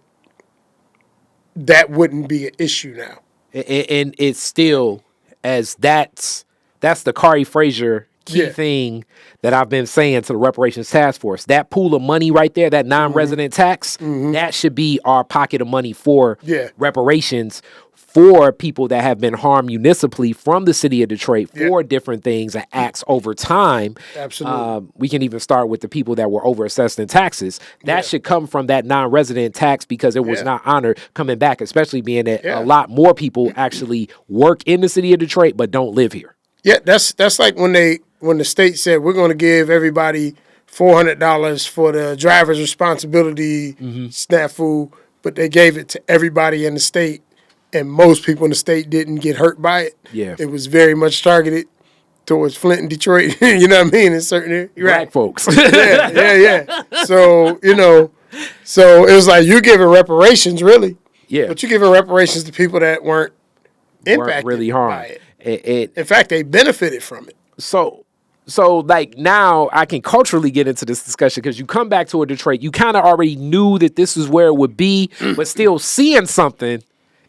wouldn't be an issue now. And it's still, as that's the Kari Frazier key thing that I've been saying to the reparations task force. That pool of money right there, that non-resident tax, that should be our pocket of money for reparations for people that have been harmed municipally from the city of Detroit for different things and acts over time. Absolutely. We can even start with the people that were overassessed in taxes. That should come from that non-resident tax because it was not honored coming back, especially being that a lot more people actually work in the city of Detroit but don't live here. Yeah, that's like when the state said we're going to give everybody $400 for the driver's responsibility snafu, but they gave it to everybody in the state, and most people in the state didn't get hurt by it. Yeah, it was very much targeted towards Flint and Detroit. You know what I mean? In certain areas, black folks. yeah. So so it was like you're giving reparations, really. Yeah, but you're giving reparations to people that weren't impacted really harmed by it. In fact, they benefited from it. So like now I can culturally get into this discussion because you come back to a Detroit, you kind of already knew that this is where it would be, but still seeing something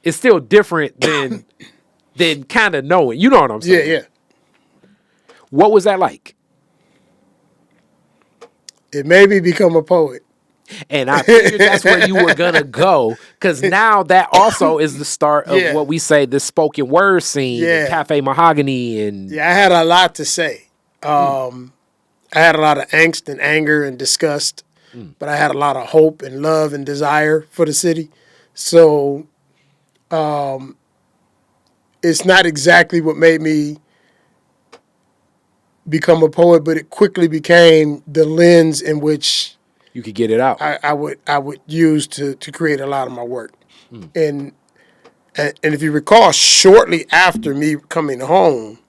is still different than kind of knowing. You know what I'm saying? Yeah. What was that like? It made me become a poet. And I figured that's where you were going to go because now that also is the start of what we say, the spoken word scene, Cafe Mahogany. And I had a lot to say. I had a lot of angst and anger and disgust, but I had a lot of hope and love and desire for the city. So it's not exactly what made me become a poet, but it quickly became the lens in which you could get it out. I would use to create a lot of my work. And if you recall, shortly after me coming home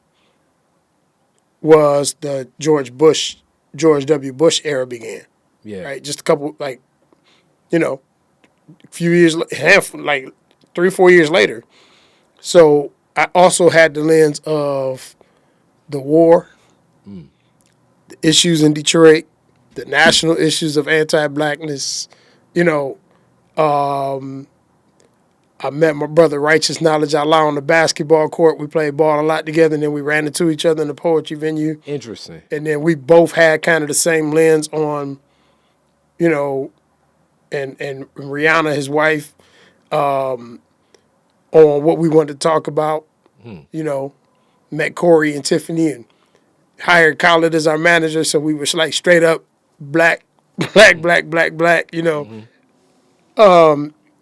was the George W. Bush era began. Yeah. Right? Just a couple, like you know, a few years, like 3-4 years later. So I also had the lens of the war, the issues in Detroit, the national issues of anti-blackness. You know, I met my brother Righteous Knowledge out loud on the basketball court. We played ball a lot together, and then we ran into each other in the poetry venue. Interesting. And then we both had kind of the same lens on, you know, and Rihanna, his wife, on what we wanted to talk about. You know, met Corey and Tiffany and hired Khaled as our manager, so we were like straight up black, black, you know.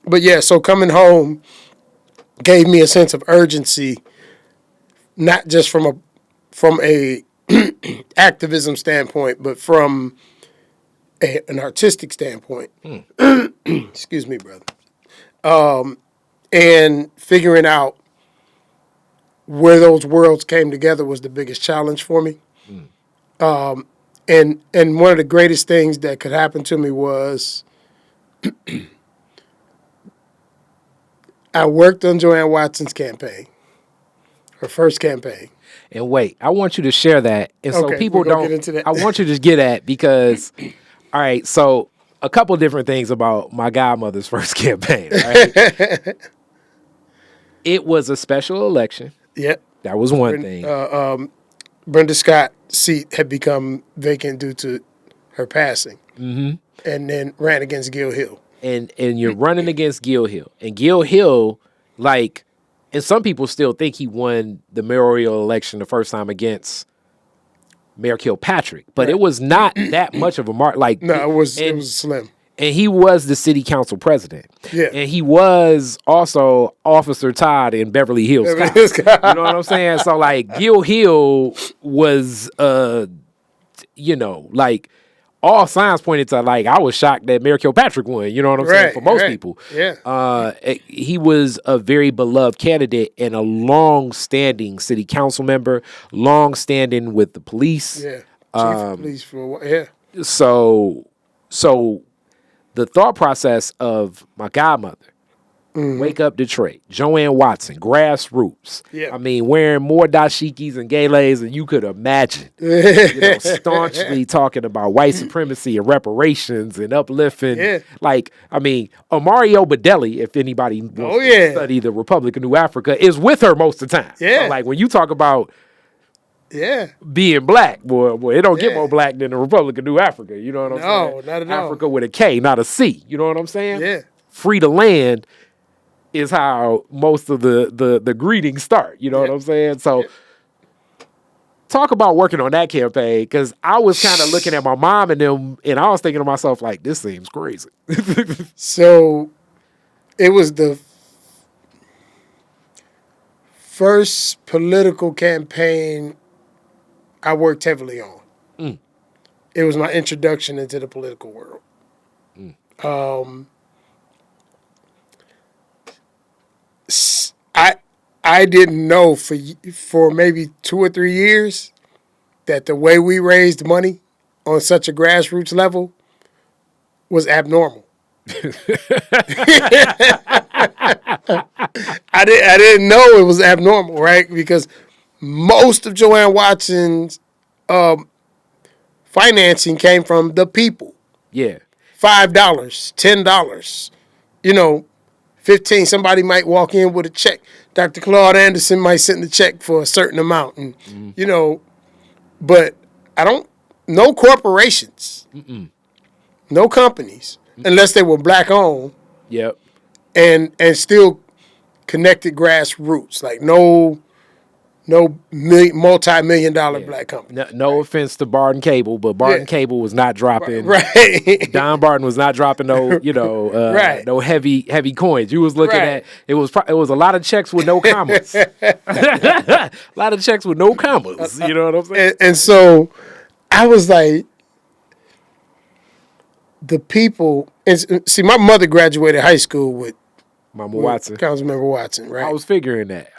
But yeah, so coming home gave me a sense of urgency, not just from a activism standpoint, but from an artistic standpoint. Excuse me, brother. And figuring out where those worlds came together was the biggest challenge for me. And one of the greatest things that could happen to me was I worked on JoAnn Watson's campaign, her first campaign. And wait, I want you to share that. And so Okay, people we're gonna don't, get into that. I want you to get at because, all right, so a couple different things about my godmother's first campaign, right? It was a special election. Yep. That was one thing. Brenda Scott's seat had become vacant due to her passing. Mm-hmm. And then ran against Gil Hill. And you're running against Gil Hill. And Gil Hill, like, and some people still think he won the mayoral election the first time against Mayor Kilpatrick. But it was not that much of a mark. Like, No, it was slim. And he was the city council president. Yeah. And he was also Officer Todd in Beverly Hills Cop. You know what I'm saying? So, like, Gil Hill was, you know, like, all signs pointed to, like, I was shocked that Mayor Kilpatrick won. You know what I'm saying? For most people. Yeah. He was a very beloved candidate and a long-standing city council member, long-standing with the police. Yeah. Chief of police for a while. Yeah. So the thought process of my godmother, Wake Up Detroit, JoAnn Watson, grassroots. Yeah. I mean, wearing more dashikis and gaylés than you could imagine. You know, staunchly talking about white supremacy and reparations and uplifting. Yeah. Like, I mean, Omari Barksdale, if anybody wants to study the Republic of New Africa, is with her most of the time. Yeah. So, like, when you talk about Yeah. being black, boy, it don't get more black than the Republic of New Africa. You know what I'm saying? No, not at all. Africa with a K, not a C. You know what I'm saying? Yeah. Free to land is how most of the greetings start. You know what I'm saying? So talk about working on that campaign, because I was kind of looking at my mom and them, and I was thinking to myself, like, this seems crazy. So it was the first political campaign I worked heavily on. It was my introduction into the political world. I didn't know for maybe 2 or 3 years that the way we raised money on such a grassroots level was abnormal. I didn't know it was abnormal, right? Because most of JoAnn Watson's financing came from the people. Yeah. $5, $10, you know, 15. Somebody might walk in with a check. Dr. Claude Anderson might send a check for a certain amount, and you know, but no corporations, no companies, unless they were black owned. Yep. And still connected grassroots, like no multi-million-dollar black company. No offense to Barton Cable, but Barton Cable was not dropping. Right. Don Barton was not dropping no, you know, no heavy coins. You was looking at it was a lot of checks with no commas. A lot of checks with no commas. You know what I'm saying? And so I was like, the people. And see, my mother graduated high school with Mama Watson, Councilmember Watson, right? I was figuring that.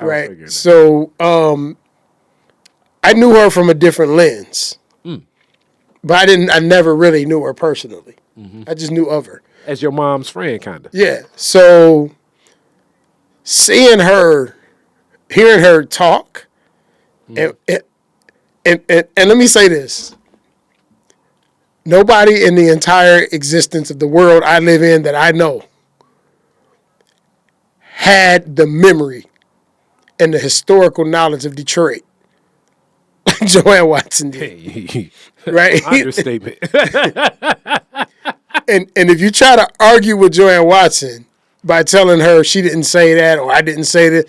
So I knew her from a different lens, but I never really knew her personally. I just knew of her. As your mom's friend, kind of. Yeah. So seeing her, hearing her talk, and let me say this. Nobody in the entire existence of the world I live in that I know had the memory and the historical knowledge of Detroit. JoAnn Watson did. Right? Understatement. And if you try to argue with JoAnn Watson by telling her she didn't say that or I didn't say that,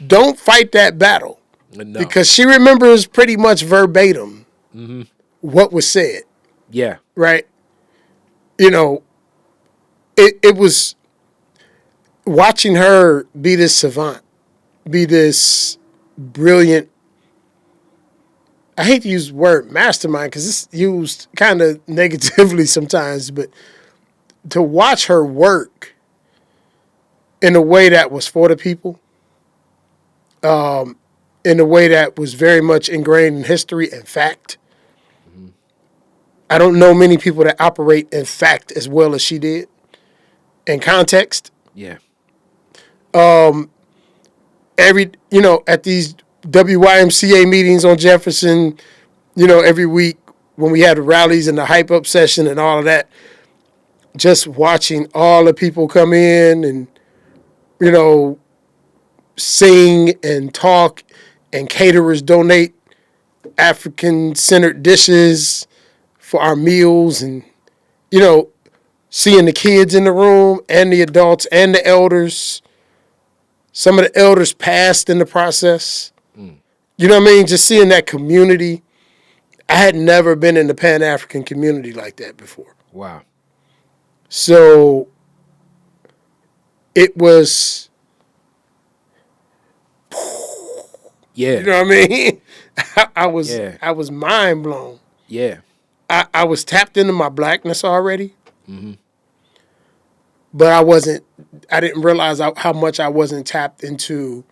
don't fight that battle. No. Because she remembers pretty much verbatim what was said. Yeah. Right? You know, it was watching her be this savant, be this brilliant. I hate to use the word mastermind because it's used kind of negatively sometimes, but to watch her work in a way that was for the people, in a way that was very much ingrained in history and fact. I don't know many people that operate in fact as well as she did, in context. Yeah. At these WYMCA meetings on Jefferson, every week when we had the rallies and the hype up session and all of that, just watching all the people come in and, sing and talk, and caterers donate African-centered dishes for our meals, and, seeing the kids in the room and the adults and the elders. Some of the elders passed in the process. You know what I mean? Just seeing that community. I had never been in the Pan-African community like that before. Wow. So it was, Yeah. you know what I mean? I was mind blown. Yeah. I was tapped into my blackness already. But I didn't realize how much I wasn't tapped into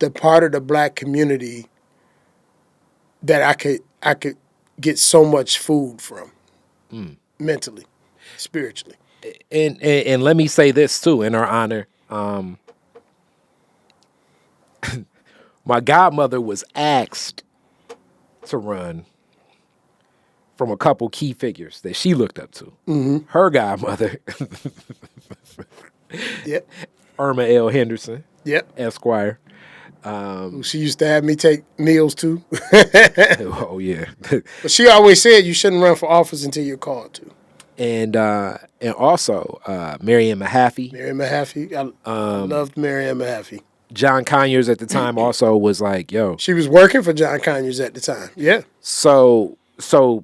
the part of the black community that I could get so much food from, mentally, spiritually. And let me say this too in her honor. My godmother was asked to run from a couple key figures that she looked up to. Her godmother, Yep. Irma L. Henderson, Yep. Esquire. She used to have me take meals too. Oh yeah. But she always said you shouldn't run for office until you're called to. And also Marianne Mahaffey. Marianne Mahaffey. I loved Marianne Mahaffey. John Conyers at the time also was like, yo. She was working for John Conyers at the time. Yeah. So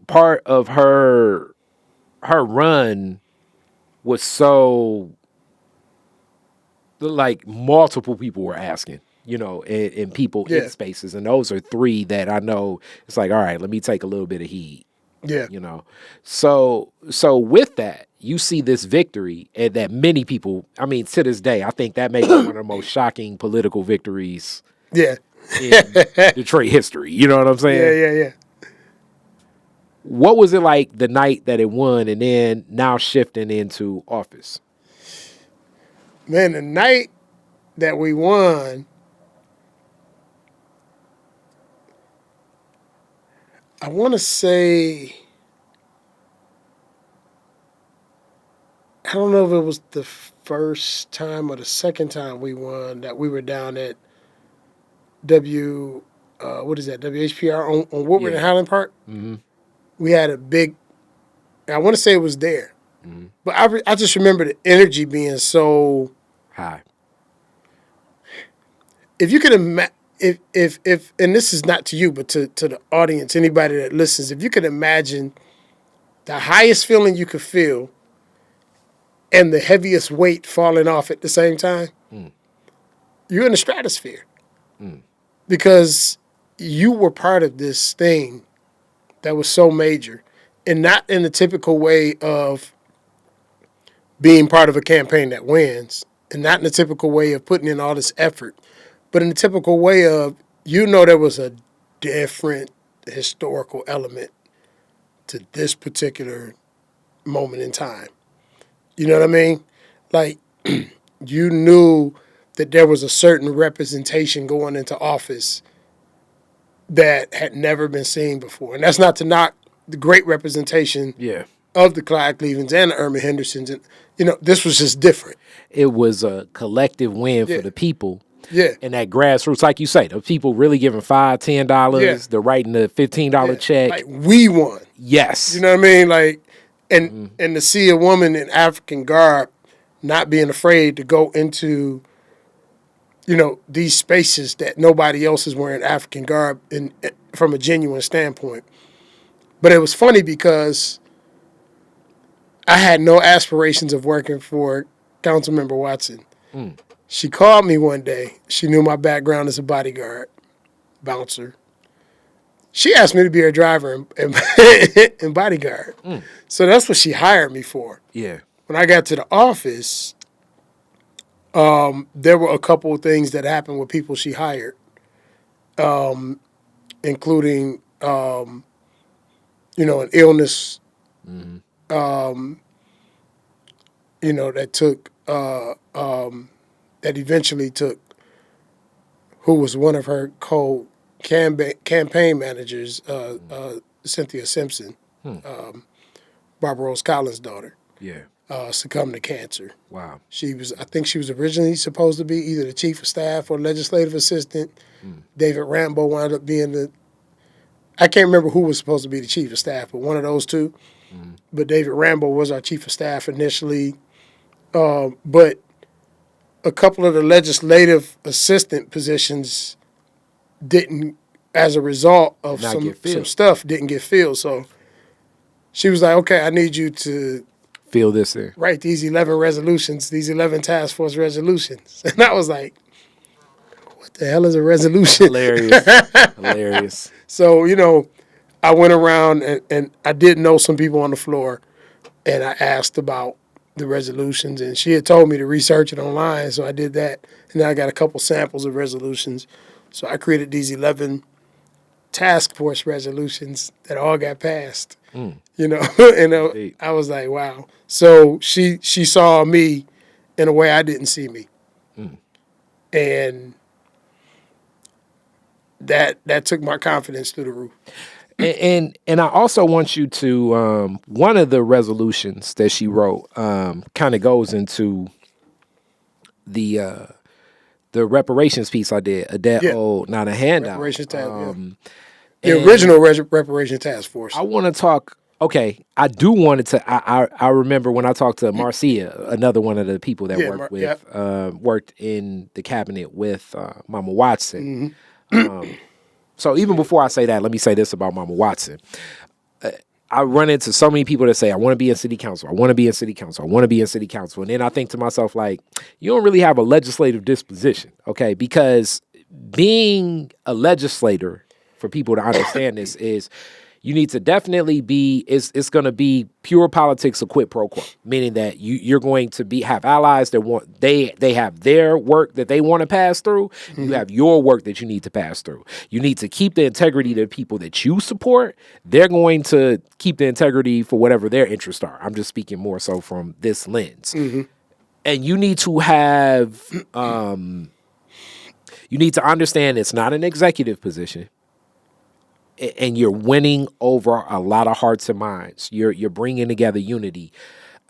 part of her run was so like multiple people were asking, and people in spaces, and those are three that I know. It's like, all right, let me take a little bit of heed. Yeah. So with that, you see this victory, and that many people, I mean, to this day, I think that may be one of the most shocking political victories Yeah. in Detroit history. You know what I'm saying? Yeah. What was it like the night that it won, and then now shifting into office? Man, the night that we won, I want to say, I don't know if it was the first time or the second time we won that we were down at WHPR on Woodward and Highland Park. Mm-hmm. We had a big, I want to say it was there. But I just remember the energy being so high. If you could imagine, if and this is not to you, but to the audience, anybody that listens, if you could imagine the highest feeling you could feel and the heaviest weight falling off at the same time, you're in the stratosphere. Because you were part of this thing that was so major, and not in the typical way of being part of a campaign that wins, and not in the typical way of putting in all this effort, but in the typical way of, there was a different historical element to this particular moment in time. You know what I mean? Like, you knew that there was a certain representation going into office that had never been seen before. And that's not to knock the great representation Yeah. of the Clyde Clevens and the Irma Hendersons. And, this was just different. It was a collective win Yeah. for the people. Yeah. And that grassroots, like you say, the people really giving $5, $10, Yeah. they're writing the $15 check. Like, we won. Yes. You know what I mean? Like, and to see a woman in African garb not being afraid to go into, these spaces that nobody else is wearing African garb from a genuine standpoint. But it was funny because I had no aspirations of working for Councilmember Watson. She called me one day. She knew my background as a bodyguard, bouncer. She asked me to be her driver and bodyguard. So that's what she hired me for. Yeah. When I got to the office, there were a couple of things that happened with people she hired, including, an illness, that took, that eventually took, who was one of her campaign managers, Cynthia Simpson, Barbara Rose Collins' daughter, Yeah. succumbed to cancer. Wow. I think she was originally supposed to be either the chief of staff or legislative assistant. David Rambo wound up being I can't remember who was supposed to be the chief of staff, but one of those two. But David Rambo was our chief of staff initially. But a couple of the legislative assistant positions didn't, as a result of some stuff, didn't get filled. So she was like, okay, I need you to Feel this there. write these 11 resolutions, these 11 task force resolutions. And I was like, what the hell is a resolution? Hilarious. So, I went around and I did know some people on the floor, and I asked about the resolutions, and she had told me to research it online, so I did that. And then I got a couple samples of resolutions. So I created these 11 task force resolutions that all got passed. And I was like, wow. So she saw me in a way I didn't see me. And that took my confidence through the roof. And I also want you to one of the resolutions that she wrote kind of goes into the reparations piece I did, a debt owed, not a handout. Reparations task, the original reparation task force. I want to talk. Okay, I do want it to. I remember when I talked to Marcia, another one of the people that worked in the cabinet with Mama Watson. So even before I say that, let me say this about Mama Watson. I run into so many people that say, I want to be in city council. I want to be in city council. I want to be in city council. And then I think to myself, like, you don't really have a legislative disposition, okay? Because being a legislator, for people to understand this, is you need to definitely be, it's going to be pure politics or quid pro quo, meaning that you're going to have allies that they have their work that they want to pass through. You have your work that you need to pass through. You need to keep the integrity of the people that you support. They're going to keep the integrity for whatever their interests are. I'm just speaking more so from this lens. And you need to have, you need to understand it's not an executive position. And you're winning over a lot of hearts and minds. You're bringing together unity,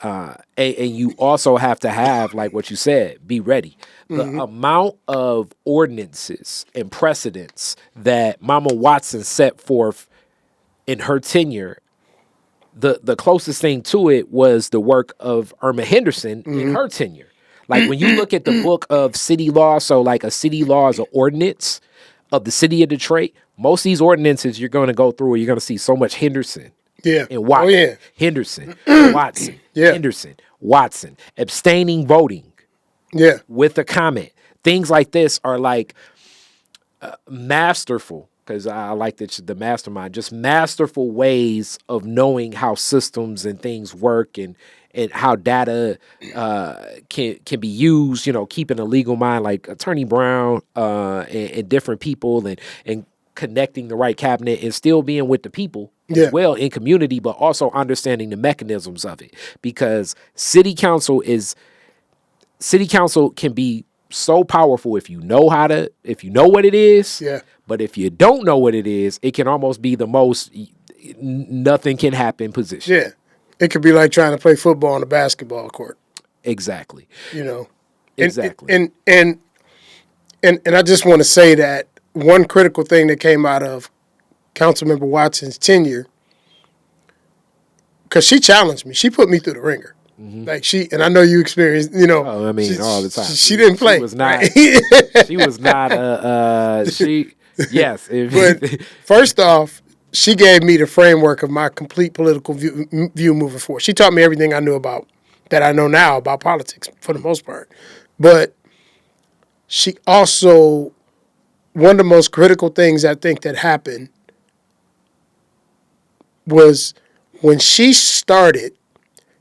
and you also have to have, like what you said, be ready. The amount of ordinances and precedents that Mama Watson set forth in her tenure, the closest thing to it was the work of Irma Henderson in her tenure. Like when you look at the book of city law, so like a city law is an ordinance of the city of Detroit. Most of these ordinances you're going to go through, you're going to see so much Henderson. And Watson. Henderson, Watson, Henderson, Watson. Abstaining voting. With a comment. Things like this are like masterful, because I like the mastermind, just masterful ways of knowing how systems and things work and how data can be used, keeping a legal mind, like Attorney Brown and different people and connecting the right cabinet and still being with the people Yeah. as well in community, but also understanding the mechanisms of it. Because city council can be so powerful if you know what it is. Yeah. But if you don't know what it is, it can almost be the most nothing can happen position. Yeah. It could be like trying to play football on a basketball court. Exactly. You know. Exactly. And I just want to say that one critical thing that came out of Councilmember Watson's tenure, because she challenged me. She put me through the ringer. Like and I know you experienced, Oh, I mean, all the time. She didn't play. She was not. Right? She was not. Yes. But first off, she gave me the framework of my complete political view moving forward. She taught me everything I knew that I know now about politics for the most part. But she also, one of the most critical things I think that happened was when she started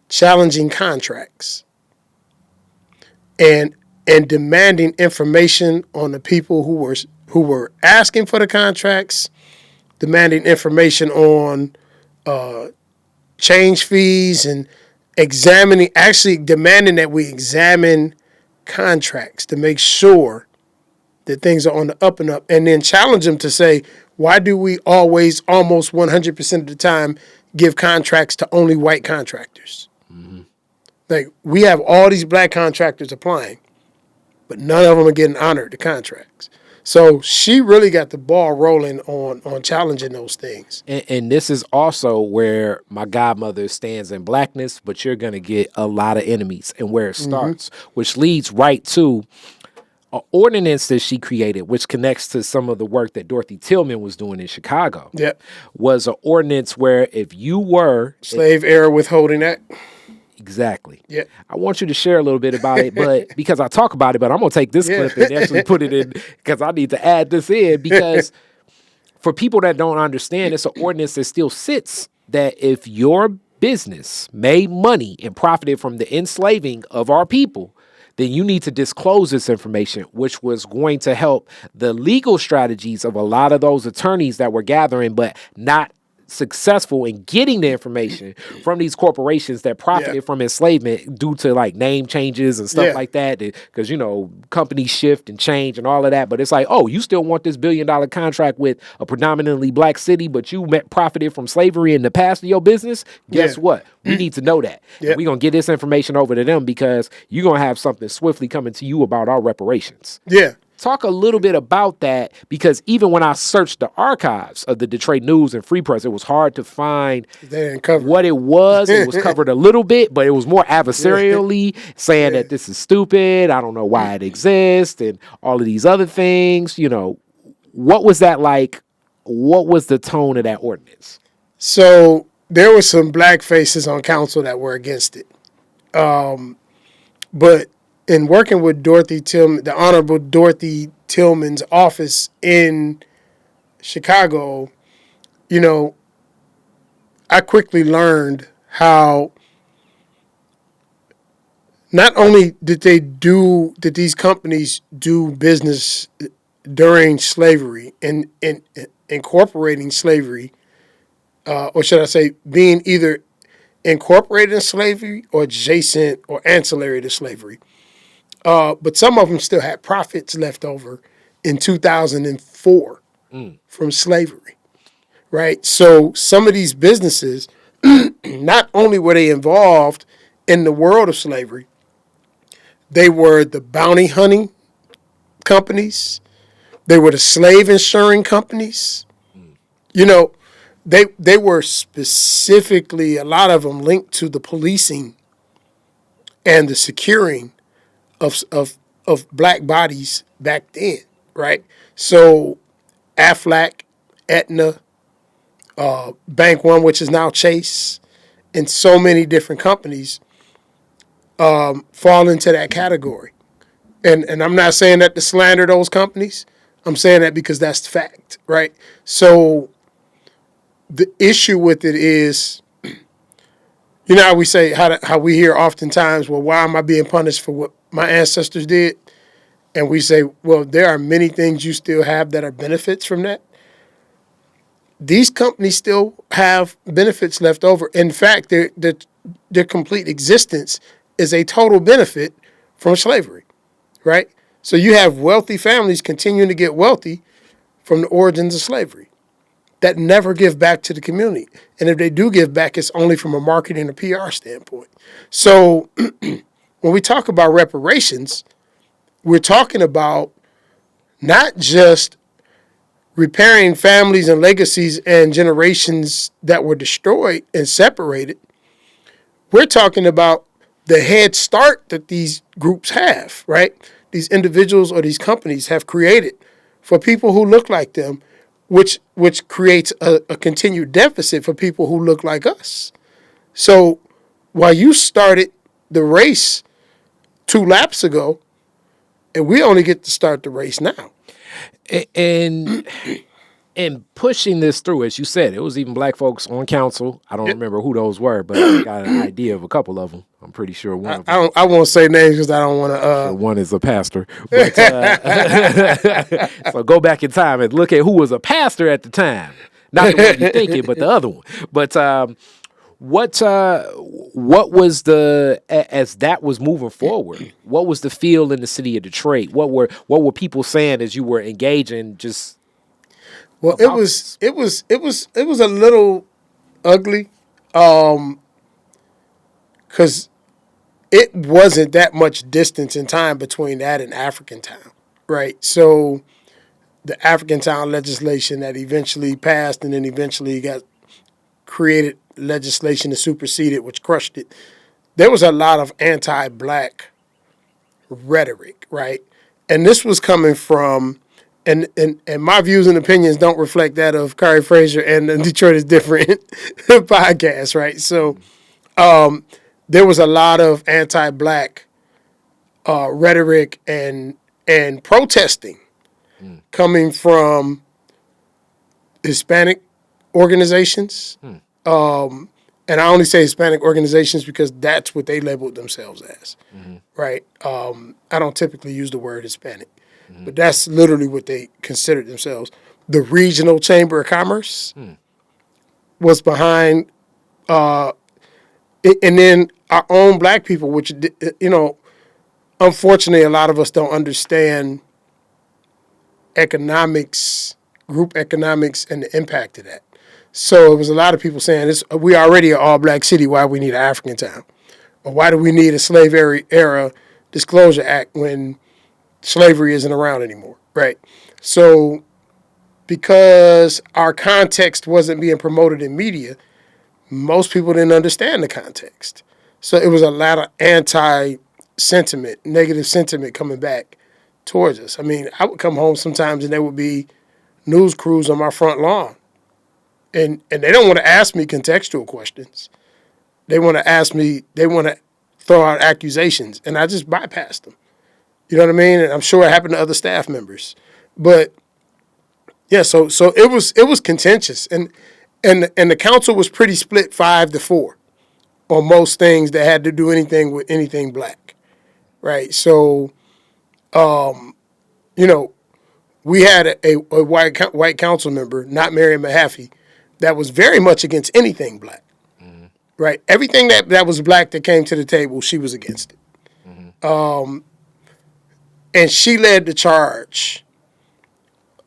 challenging contracts and demanding information on the people who were asking for the contracts, demanding information on change fees, and demanding that we examine contracts to make sure that things are on the up and up, and then challenge them to say, why do we always, almost 100% of the time, give contracts to only white contractors? Like, we have all these black contractors applying, but none of them are getting honored, the contracts. So she really got the ball rolling on challenging those things. And this is also where my godmother stands in blackness, but you're going to get a lot of enemies and where it starts, which leads right to an ordinance that she created, which connects to some of the work that Dorothy Tillman was doing in Chicago. Yep. Was an ordinance where if you were... Slave Era Withholding Act. Exactly. Yeah. I want you to share a little bit about it, but because I talk about it, but I'm going to take this clip and actually put it in because I need to add this in because for people that don't understand, it's an ordinance that still sits that if your business made money and profited from the enslaving of our people, then you need to disclose this information, which was going to help the legal strategies of a lot of those attorneys that were gathering, but not successful in getting the information from these corporations that profited from enslavement due to like name changes and stuff like that. Because, companies shift and change and all of that. But it's like, oh, you still want this $1 billion contract with a predominantly black city, but you profited from slavery in the past of your business. Guess what? We need to know that. We're going to get this information over to them because you're going to have something swiftly coming to you about our reparations. Yeah. Talk a little bit about that because even when I searched the archives of the Detroit News and Free Press, it was hard to find what it was. It was covered a little bit, but it was more adversarially saying that this is stupid. I don't know why it exists and all of these other things. What was that like? What was the tone of that ordinance? So there were some black faces on council that were against it. But in working with Dorothy Tillman, the Honorable Dorothy Tillman's office in Chicago, I quickly learned how not only did these companies do business during slavery and incorporating slavery, or should I say being either incorporated in slavery or adjacent or ancillary to slavery. But some of them still had profits left over in 2004 from slavery, right? So some of these businesses, not only were they involved in the world of slavery, they were the bounty hunting companies. They were the slave insuring companies. They were specifically, a lot of them linked to the policing and the securing of black bodies back then, right? So Aflac, Aetna, Bank One, which is now Chase, and so many different companies fall into that category. And I'm not saying that to slander those companies. I'm saying that because that's the fact, right? So the issue with it is, how we say, how we hear oftentimes, well, why am I being punished for what my ancestors did? And we say, well, there are many things you still have that are benefits from that. these companies still have benefits left over. In fact, their complete existence is a total benefit from slavery, right? So you have wealthy families continuing to get wealthy from the origins of slavery that never give back to the community. And if they do give back, it's only from a marketing and PR standpoint. So when we talk about reparations, we're talking about not just repairing families and legacies and generations that were destroyed and separated. We're talking about the head start that these groups have, right? These individuals or these companies have created for people who look like them, which creates a continued deficit for people who look like us. So while you started the race 2 laps ago, and we only get to start the race now. And pushing this through, as you said, it was even black folks on council. I don't remember who those were, but I got an idea of a couple of them. I'm pretty sure one of them. I won't say names because I don't want to. One is a pastor. But, so go back in time and look at who was a pastor at the time. Not the one you're thinking, but the other one. But what was as that was moving forward? What was the feel in the city of Detroit? What were people saying as you were engaging? Just well, it was a little ugly, because it wasn't that much distance in time between that and Africantown, right? So the Africantown legislation that eventually passed and then eventually got created legislation to supersede it, which crushed it. There was a lot of anti-black rhetoric, right? And this was coming from, and my views and opinions don't reflect that of Kari Frazier and the Detroit is Different podcast, right? So there was a lot of anti-black rhetoric and protesting coming from Hispanic organizations. And I only say Hispanic organizations because that's what they labeled themselves as, right? I don't typically use the word Hispanic, but that's literally what they considered themselves. The Regional Chamber of Commerce was behind, and then our own black people, which, unfortunately, a lot of us don't understand economics, group economics, and the impact of that. So it was a lot of people saying, we already an all-black city, why we need an African town? Or why do we need a slavery era disclosure act when slavery isn't around anymore, right? So because our context wasn't being promoted in media, most people didn't understand the context. So it was a lot of anti-sentiment, negative sentiment coming back towards us. I mean, I would come home sometimes and there would be news crews on my front lawn. And they don't want to ask me contextual questions. They want to throw out accusations, and I just bypass them. You know what I mean? And I'm sure it happened to other staff members. But yeah, so it was contentious, and the council was pretty split 5-4 on most things that had to do anything with anything black, right? So, we had a white council member, not Mary Mahaffey, that was very much against anything black, right? Everything that was black that came to the table, she was against it. And she led the charge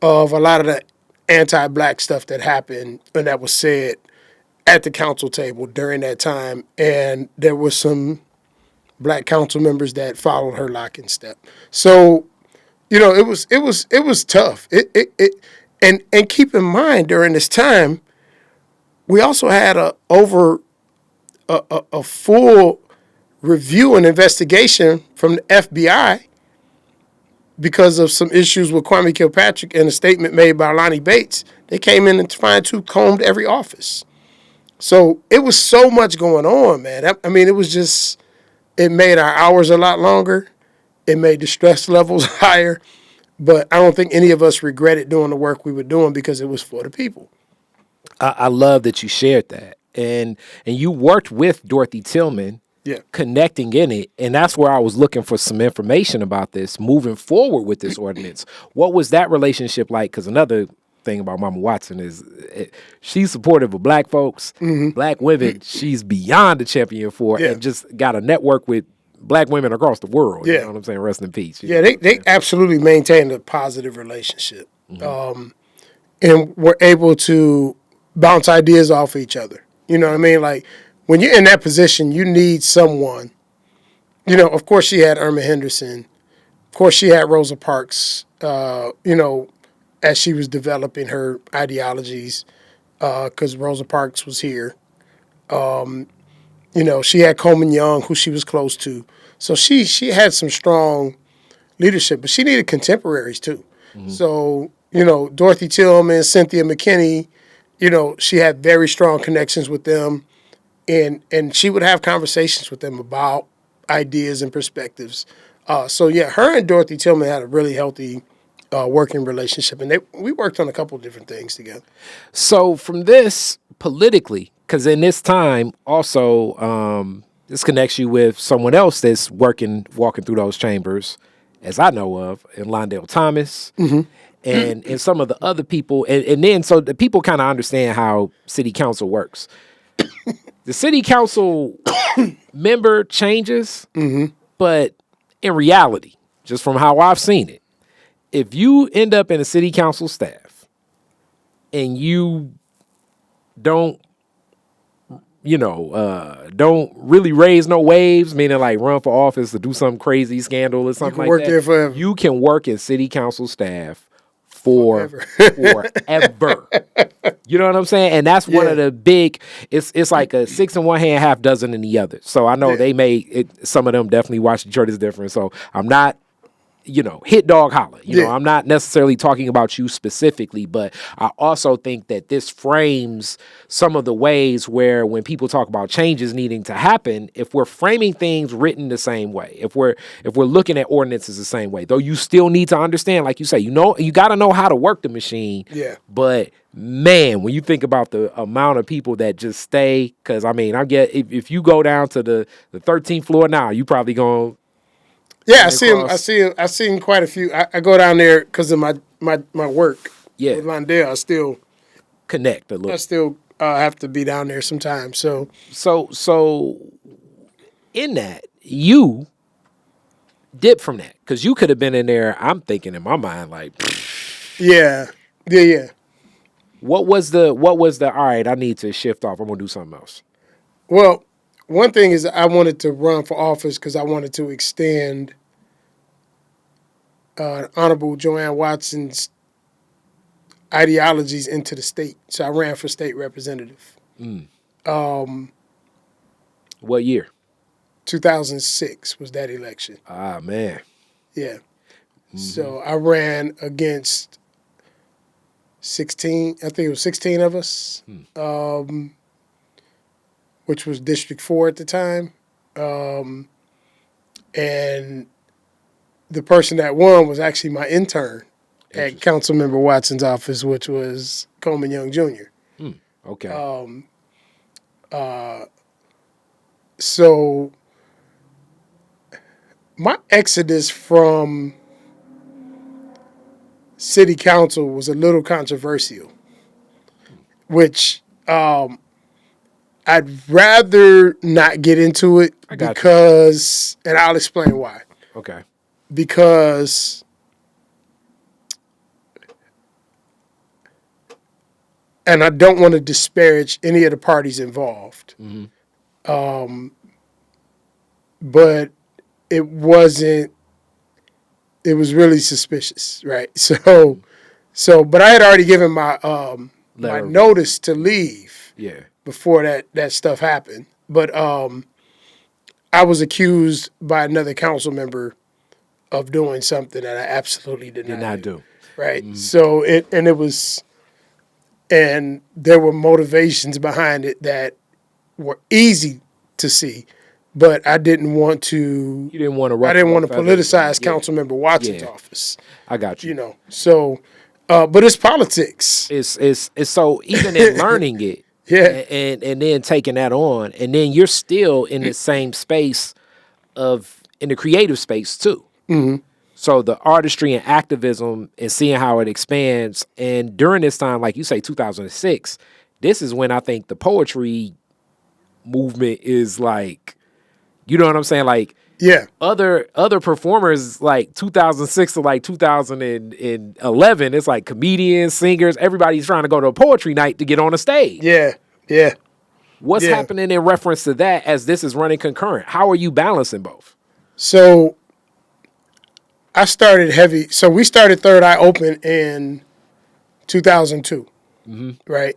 of a lot of the anti-black stuff that happened and that was said at the council table during that time. And there were some black council members that followed her lock and step. So, it was tough. And keep in mind during this time, we also had a full review and investigation from the FBI because of some issues with Kwame Kilpatrick and a statement made by Lonnie Bates. They came in and combed every office. So it was so much going on, man. I mean, it made our hours a lot longer. It made the stress levels higher. But I don't think any of us regretted doing the work we were doing because it was for the people. I love that you shared that. And you worked with Dorothy Tillman, connecting in it. And that's where I was looking for some information about this moving forward with this ordinance. What was that relationship like? Because another thing about Mama Watson is she's supportive of black folks, black women. She's beyond a champion for, and just got a network with black women across the world. You know what I'm saying? Rest in peace. They absolutely maintained a positive relationship, and were able to bounce ideas off each other. You know what I mean? Like when you're in that position, you need someone. You know, of course, she had Irma Henderson. Of course, she had Rosa Parks. You know, as she was developing her ideologies, because Rosa Parks was here. You know, she had Coleman Young, who she was close to. So she had some strong leadership, but she needed contemporaries too. So, you know, Dorothy Tillman, Cynthia McKinney, you know, she had very strong connections with them. And she would have conversations with them about ideas and perspectives. So, yeah, her and Dorothy Tillman had a really healthy working relationship. And we worked on a couple of different things together. So from this, politically, because in this time also, this connects you with someone else that's walking through those chambers, as I know of, and Londale Thomas, and some of the other people. And then so the people kind of understand how city council works. The city council member changes, but in reality, just from how I've seen it, if you end up in a city council staff and you don't, don't really raise no waves, meaning like run for office or do some crazy scandal or something like work that, there forever. you can work in city council staff forever. You know what I'm saying? And that's one of the big, it's like a 6 in one hand, half dozen in the other. So I know they may, some of them definitely watch Detroit is different. So I'm not, hit dog holler. You know, I'm not necessarily talking about you specifically, but I also think that this frames some of the ways where when people talk about changes needing to happen, if we're framing things written the same way, if we're looking at ordinances the same way, though you still need to understand, like you say, you got to know how to work the machine. Yeah. But man, when you think about the amount of people that just stay, because I mean, if you go down to the 13th floor now, you probably going to. Yeah, I see him. I've seen quite a few. I go down there because of my work. Yeah, with Londale, I still connect a little. I still have to be down there sometimes. So in that, you dip from that because you could have been in there. I'm thinking in my mind like, yeah. What was the? All right, I need to shift off. I'm gonna do something else. Well, one thing is I wanted to run for office because I wanted to extend Honorable JoAnn Watson's ideologies into the state. So I ran for state representative. What year? 2006 was that election. Ah, man. Yeah. So I ran against 16, I think it was 16 of us. Which was District 4 at the time. And the person that won was actually my intern at Councilmember Watson's office, which was Coleman Young Jr. Okay. So my exodus from city council was a little controversial, which I'd rather not get into it because, and I'll explain why. Okay. Because and I don't want to disparage any of the parties involved. But it wasn't, it was really suspicious, right? So, but I had already given my my notice to leave. Yeah. Before that stuff happened. But I was accused by another council member of doing something that I absolutely did not do. Right. So and there were motivations behind it that were easy to see, but I didn't want to. You didn't want to. I didn't want to politicize Councilmember Watson's office. I got you. You know. So, but it's politics. It's so even in learning it. Yeah, and then taking that on, and then you're still in the same space in the creative space too. So the artistry and activism and seeing how it expands. And during this time, like you say, 2006, this is when I think the poetry movement is like, you know what I'm saying? Like, Yeah. other performers like 2006 to like 2011, it's like comedians, singers, everybody's trying to go to a poetry night to get on a stage. Yeah. Yeah. What's Yeah. happening in reference to that as this is running concurrent? How are you balancing both? So I started heavy. So we started Third Eye Open in 2002, right?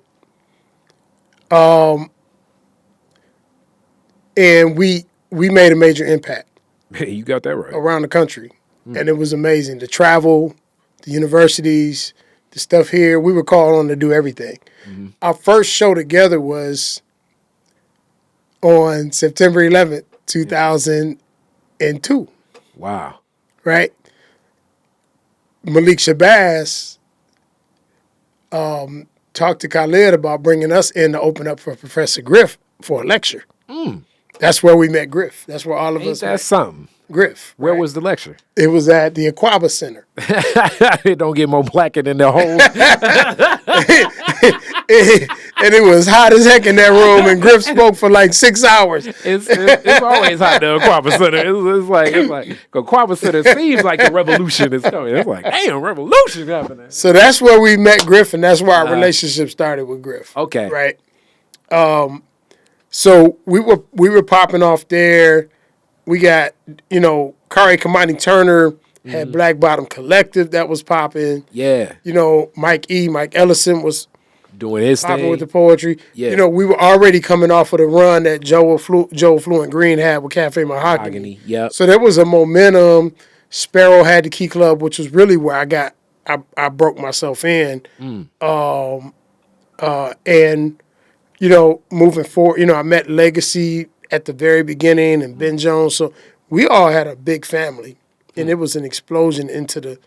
And we made a major impact You got that right. around the country, and it was amazing. The travel, the universities, the stuff here. We were called on to do everything. Our first show together was on September 11th, 2002, Wow. right? Malik Shabazz talked to Khalid about bringing us in to open up for Professor Griff for a lecture. That's where we met Griff. That's where all of Ain't us that met something? Griff. Where right? was the lecture? It was at the Aquaba Center. It don't get more blacker than the whole. And it was hot as heck in that room, and Griff spoke for like 6 hours. It's always hot the Aquaba Center. It's like Aquaba Center seems like the revolution is coming. It's like, damn, revolution happening. So that's where we met Griff, and that's where our relationship started with Griff. Okay. Right. So we were popping off there. We got, Kari Kamani Turner had Black Bottom Collective that was popping. Yeah. Mike Ellison was Doing his popping thing. with the poetry. Yeah. We were already coming off of the run that Joe Fluent Green had with Cafe Mahogany. Yep. So there was a momentum. Sparrow had the Key Club, which was really where I broke myself in. And moving forward, I met Legacy at the very beginning and Ben Jones. So we all had a big family, and it was an explosion into the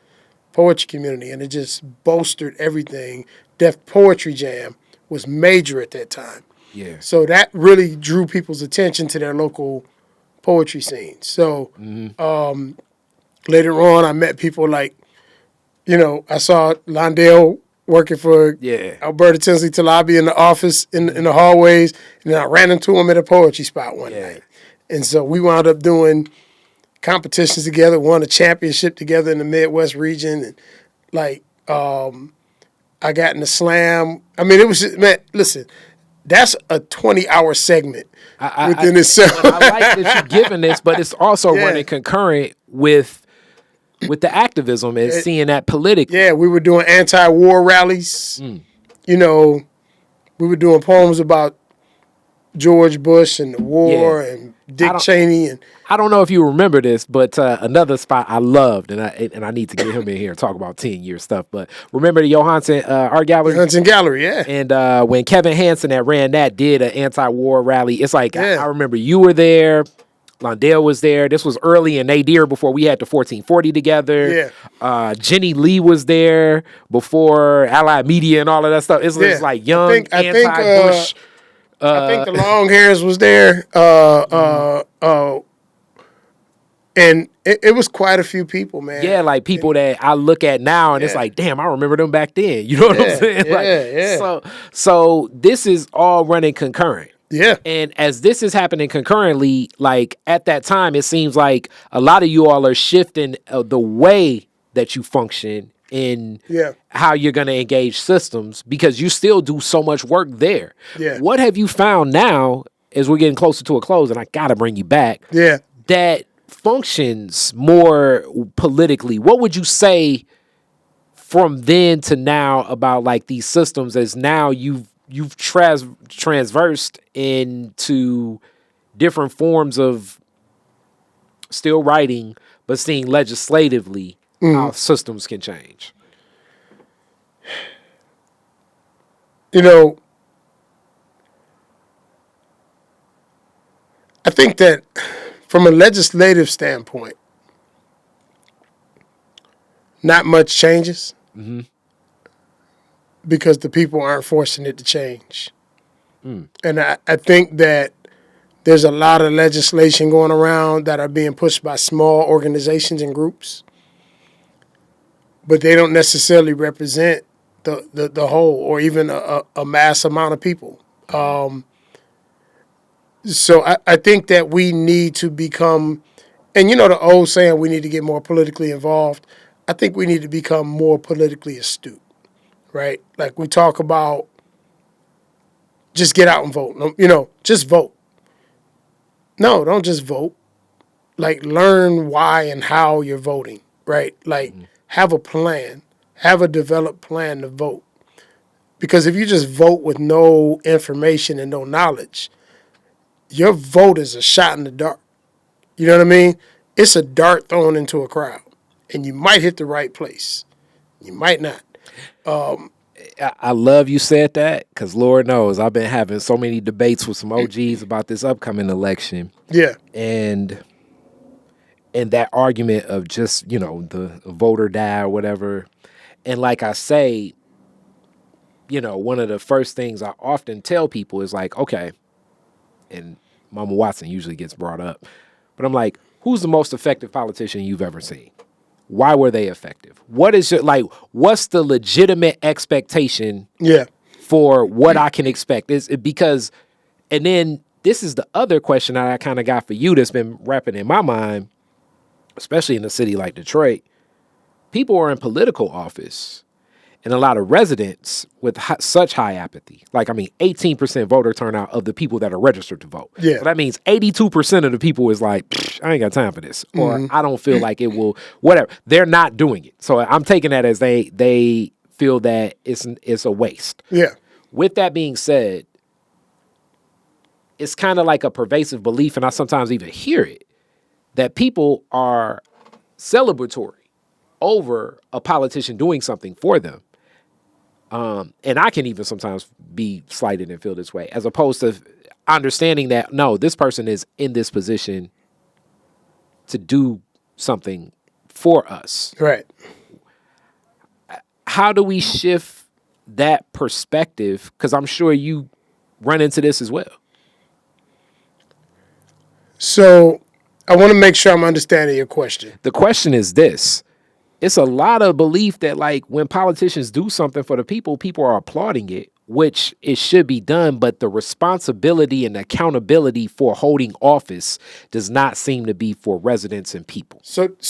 poetry community, and it just bolstered everything. Def Poetry Jam was major at that time. Yeah. So that really drew people's attention to their local poetry scene. So later on, I met people like, I saw Londale working for Alberta Tinsley Talabi in the office, in the hallways, and then I ran into him at a poetry spot one night. And so we wound up doing competitions together, won a championship together in the Midwest region. And I got in the slam. I mean, it was just, man, listen, that's a 20-hour segment within itself. I like that you're giving this, but it's also running concurrent with the activism and seeing that politically. Yeah, we were doing anti-war rallies. We were doing poems about George Bush and the war and Dick Cheney. And I don't know if you remember this, but another spot I loved, and I need to get him in here and talk about 10-year stuff. But remember the Johansson Art Gallery? Johansson Gallery, yeah. And when Kevin Hansen that ran that did an anti-war rally, it's like I remember you were there. Londale was there. This was early in Nadir before we had the 1440 together. Yeah. Jenny Lee was there before Allied Media and all of that stuff. It's like young anti-Bush. I think the long hairs was there. And it was quite a few people, man. Yeah, like people that I look at now and it's like, damn, I remember them back then. You know what I'm saying? So this is all running concurrent. Yeah. And as this is happening concurrently, like at that time, it seems like a lot of you all are shifting the way that you function in how you're going to engage systems because you still do so much work there. Yeah. What have you found now as we're getting closer to a close, and I got to bring you back, that functions more politically? What would you say from then to now about like these systems as now you've transversed into different forms of still writing, but seeing legislatively how systems can change? I think that from a legislative standpoint, not much changes. Because the people aren't forcing it to change. And I think that there's a lot of legislation going around that are being pushed by small organizations and groups. but they don't necessarily represent the whole or even a mass amount of people. So I think that we need to become, and you know the old saying, we need to get more politically involved. I think we need to become more politically astute, right? Like we talk about just get out and vote. Just vote. No, don't just vote. Like learn why and how you're voting, right? Like have a plan, have a developed plan to vote. Because if you just vote with no information and no knowledge, your vote is a shot in the dark. You know what I mean? It's a dart thrown into a crowd, and you might hit the right place. You might not. I love you said that because Lord knows I've been having so many debates with some OGs about this upcoming election. Yeah. And that argument of just, the voter die or whatever. And like I say, one of the first things I often tell people is like, okay, and Mama Watson usually gets brought up, but I'm like, who's the most effective politician you've ever seen? Why were they effective? What's the legitimate expectation for what I can expect? Is it because, and then this is the other question that I kind of got for you that's been wrapping in my mind, especially in a city like Detroit. People are in political office and a lot of residents with such high apathy. 18% voter turnout of the people that are registered to vote. Yeah. So that means 82% of the people is like, I ain't got time for this. Or I don't feel like it will, whatever. They're not doing it. So I'm taking that as they feel that it's a waste. Yeah. With that being said, it's kind of like a pervasive belief, and I sometimes even hear it, that people are celebratory over a politician doing something for them. And I can even sometimes be slighted and feel this way, as opposed to understanding that, no, this person is in this position to do something for us. Right. How do we shift that perspective? Because I'm sure you run into this as well. So I want to make sure I'm understanding your question. The question is this. It's a lot of belief that when politicians do something for the people are applauding it, which it should be done, but the responsibility and accountability for holding office does not seem to be for residents and people. So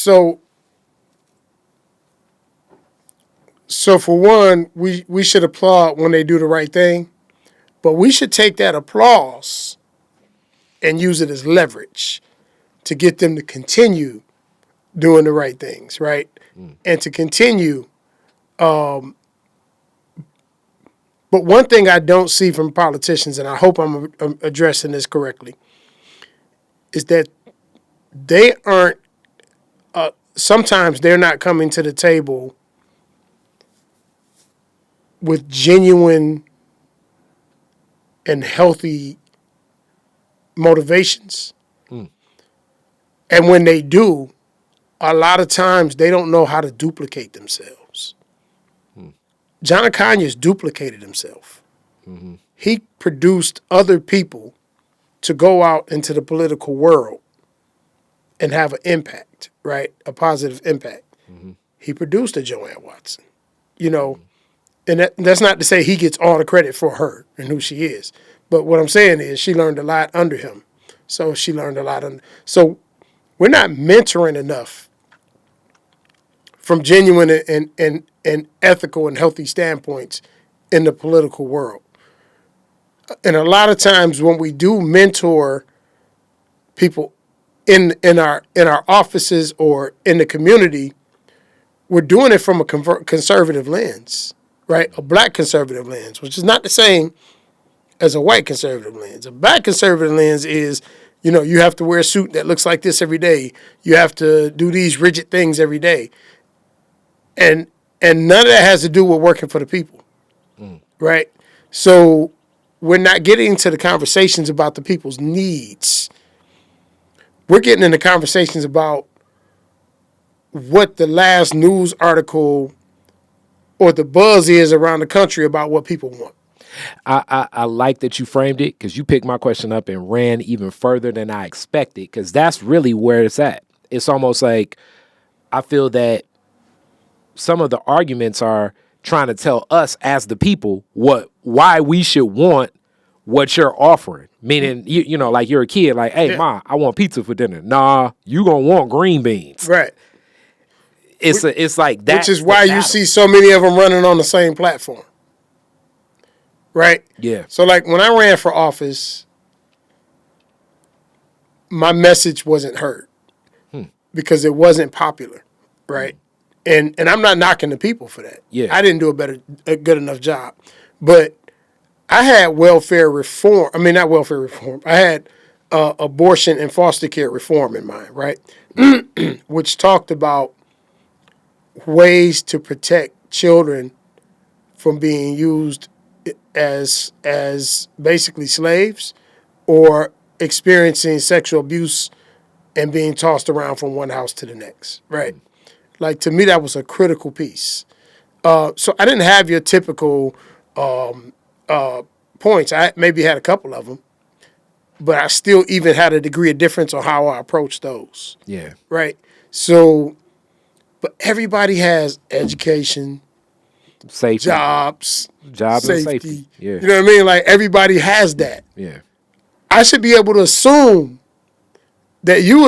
for one, we should applaud when they do the right thing, but we should take that applause and use it as leverage to get them to continue doing the right things, right? And to continue. But one thing I don't see from politicians, and I hope I'm addressing this correctly, is that they aren't, sometimes they're not coming to the table with genuine and healthy motivations. And when they do, a lot of times they don't know how to duplicate themselves. John Conyers duplicated himself. He produced other people to go out into the political world and have an impact, right? A positive impact. He produced a JoAnn Watson, and that's not to say he gets all the credit for her and who she is. But what I'm saying is she learned a lot under him. So she learned a lot. So we're not mentoring enough from genuine and ethical and healthy standpoints in the political world. And a lot of times when we do mentor people in our offices or in the community, we're doing it from a conservative lens, right? A black conservative lens, which is not the same as a white conservative lens. A black conservative lens is, you have to wear a suit that looks like this every day. You have to do these rigid things every day. And none of that has to do with working for the people, right? So we're not getting into the conversations about the people's needs. We're getting into conversations about what the last news article or the buzz is around the country about what people want. I like that you framed it because you picked my question up and ran even further than I expected, because that's really where it's at. It's almost like I feel that some of the arguments are trying to tell us as the people why we should want what you're offering. Meaning, you know, like you're a kid, like, hey, Ma, I want pizza for dinner. Nah, you gonna want green beans. Right. It's like that. Which is why you see so many of them running on the same platform. Right? Yeah. So, like, when I ran for office, my message wasn't heard because it wasn't popular, right? And I'm not knocking the people for that. Yeah. I didn't do a good enough job. But I had welfare reform. I mean, not welfare reform. I had abortion and foster care reform in mind, right? Which talked about ways to protect children from being used as basically slaves or experiencing sexual abuse and being tossed around from one house to the next, right? Like, to me, that was a critical piece. So I didn't have your typical points. I maybe had a couple of them, but I still even had a degree of difference on how I approached those. Yeah. Right? So, but everybody has education, Safety. jobs, And safety. Yeah. You know what I mean? Like, everybody has that. Yeah. I should be able to assume that you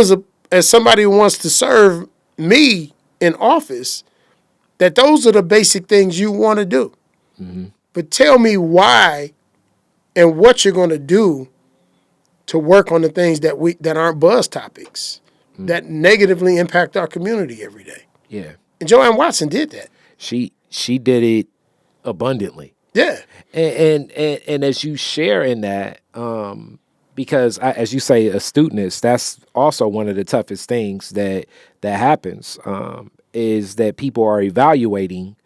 as somebody who wants to serve me in office, that those are the basic things you want to do. Mm-hmm. But tell me why and what you're going to do to work on the things that aren't buzz topics that negatively impact our community every day. Yeah. And JoAnn Watson did that. She did it abundantly. Yeah. And as you share in that, because as you say, astuteness, that's also one of the toughest things that happens, is that people are evaluating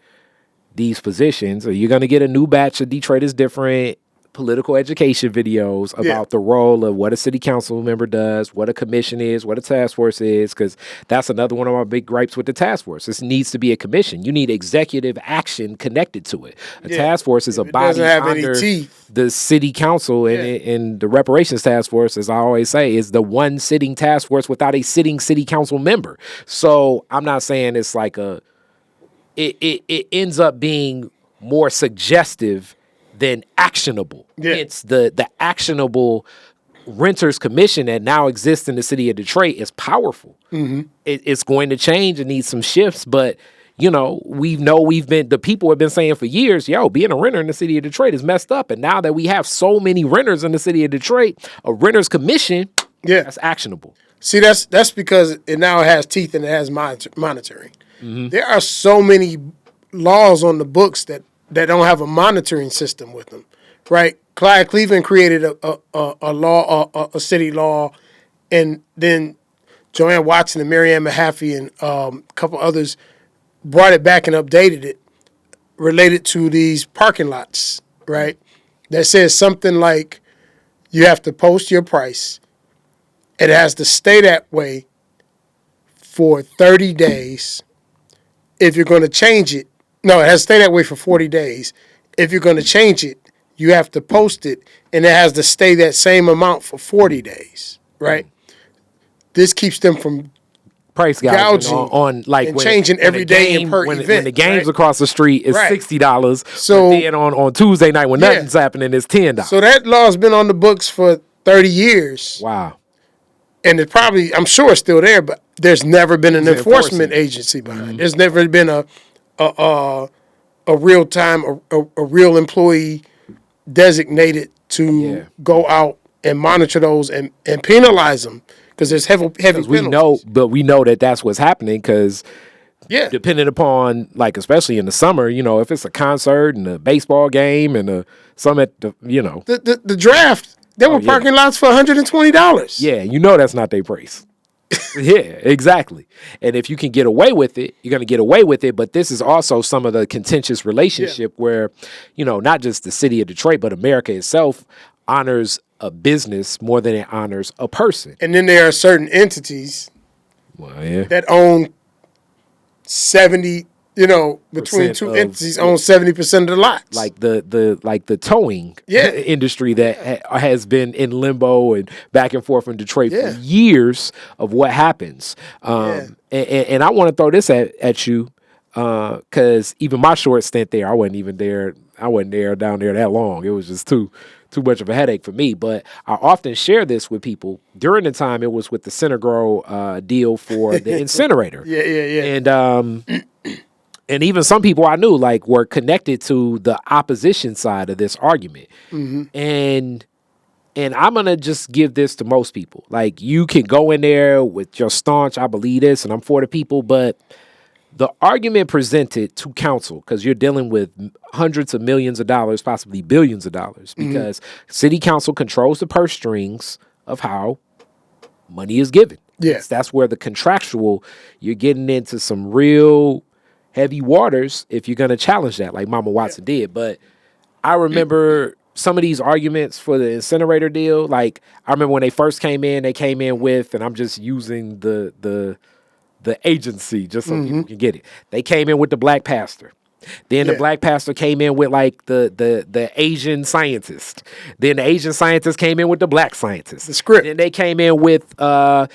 these positions. Or you're going to get a new batch of Detroit is Different political education videos about the role of what a city council member does, what a commission is, what a task force is, because that's another one of my big gripes with the task force. This needs to be a commission. You need executive action connected to it. A task force is a body under the city council, and the reparations task force, as I always say, is the one sitting task force without a sitting city council member. So I'm not saying it's like it ends up being more suggestive than actionable. It's the actionable renters commission that now exists in the city of Detroit is powerful. Mm-hmm. It's going to change and need some shifts, but you know, the people have been saying for years, being a renter in the city of Detroit is messed up. And now that we have so many renters in the city of Detroit, a renters commission, that's actionable. See, that's because it now has teeth and it has monitoring. Mm-hmm. There are so many laws on the books that don't have a monitoring system with them, right? Clyde Cleveland created a law, a city law, and then JoAnn Watson and Mary Ann Mahaffey and a couple others brought it back and updated it related to these parking lots, right? That says something like you have to post your price. It has to stay that way for 30 days. If you're going to change it, no, it has to stay that way for 40 days. If you're going to change it, you have to post it, and it has to stay that same amount for 40 days, right? This keeps them from price gouging on like and changing every day and per event. When the games across the street is $60, so then on Tuesday night when nothing's happening, it's $10. So that law's been on the books for 30 years. Wow. And it probably, I'm sure it's still there, but there's never been an enforcement agency behind it. There's never been a real time, a real employee designated to go out and monitor those and penalize them, because there's heavy penalties. We know that that's what's happening, because depending upon, like, especially in the summer, if it's a concert and a baseball game and the draft, there were parking lots for $120. Yeah, that's not their price. Yeah, exactly. And if you can get away with it, you're going to get away with it. But this is also some of the contentious relationship where, not just the city of Detroit, but America itself honors a business more than it honors a person. And then there are certain entities that own 70, between two entities own 70% of the lots. Like the towing industry that has been in limbo and back and forth in Detroit for years of what happens. And I want to throw this at you. Because even my short stint there, I wasn't even there. I wasn't there down there that long. It was just too much of a headache for me. But I often share this with people. During the time, it was with the Centergrow deal for the incinerator. Yeah. And even some people I knew like were connected to the opposition side of this argument. And I'm gonna just give this to most people. Like, you can go in there with your staunch, I believe this, and I'm for the people, but the argument presented to council, because you're dealing with hundreds of millions of dollars, possibly billions of dollars, because city council controls the purse strings of how money is given. Yeah. That's where the contractual, you're getting into some real heavy waters if you're going to challenge that, like Mama Watson did. But I remember some of these arguments for the incinerator deal. Like, I remember when they first came in, with, and I'm just using the agency just so people can get it. They came in with the black pastor. Then the black pastor came in with like the Asian scientist. Then the Asian scientist came in with the black scientist. The script. Then they came in with like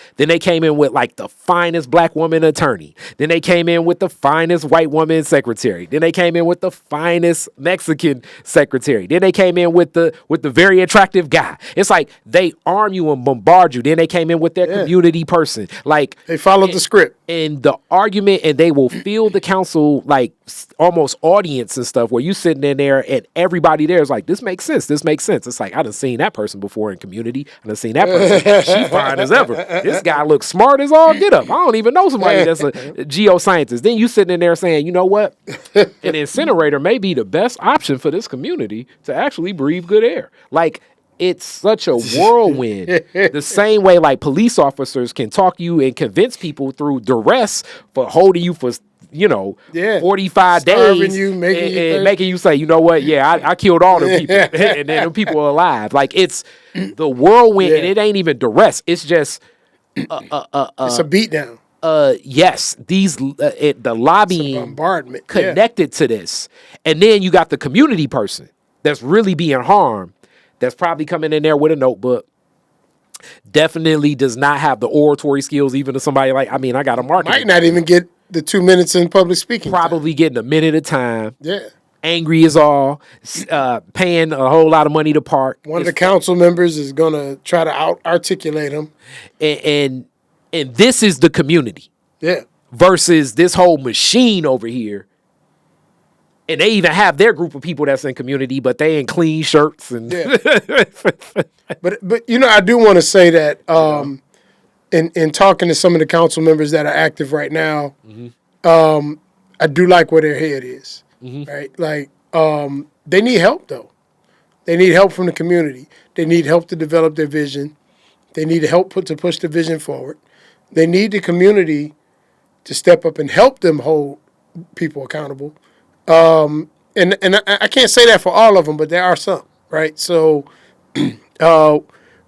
the finest black woman attorney. Then they came in with the finest white woman secretary. Then they came in with the finest Mexican secretary. Then they came in with the very attractive guy. It's like they arm you and bombard you. Then they came in with their community person. Like, they followed the script. And the argument, and they will fill the council like almost audience and stuff, where you sitting in there and everybody there is like, this makes sense. It's like, I done seen that person before in community. I done seen that person. She fine as ever. This guy looks smart as all get up. I don't even know somebody that's a geoscientist. Then you sitting in there saying, you know what? An incinerator may be the best option for this community to actually breathe good air. Like, it's such a whirlwind. The same way like police officers can talk you and convince people through duress for holding you for 45 Starving days you, making you say, you know what, I killed all them people. And then them people are alive. Like, it's the whirlwind, and it ain't even duress. It's just it's a beatdown. Yes, the lobbying bombardment connected to this. And then you got the community person that's really being harmed, that's probably coming in there with a notebook, definitely does not have the oratory skills even to somebody like, I got a market. Might not even get the 2 minutes in public speaking. Probably getting a minute at a time. Yeah. Angry as all, paying a whole lot of money to park. One of the council members is going to try to out-articulate him. And this is the community. Yeah. Versus this whole machine over here. And they even have their group of people that's in community, but they in clean shirts. And But I do want to say that in talking to some of the council members that are active right now, I do like where their head is. Right? Like, they need help, though. They need help from the community. They need help to develop their vision. They need help to push the vision forward. They need the community to step up and help them hold people accountable. And I can't say that for all of them, but there are some, right? So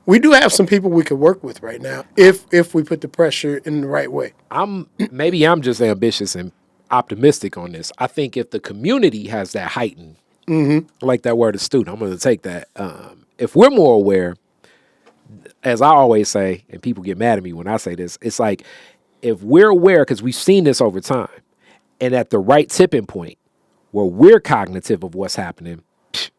we do have some people we could work with right now if we put the pressure in the right way. Maybe I'm just ambitious and optimistic on this. I think if the community has that heightened, I like that word astute, I'm going to take that. If we're more aware, as I always say, and people get mad at me when I say this, it's like, if we're aware, because we've seen this over time, and at the right tipping point, where we're cognitive of what's happening,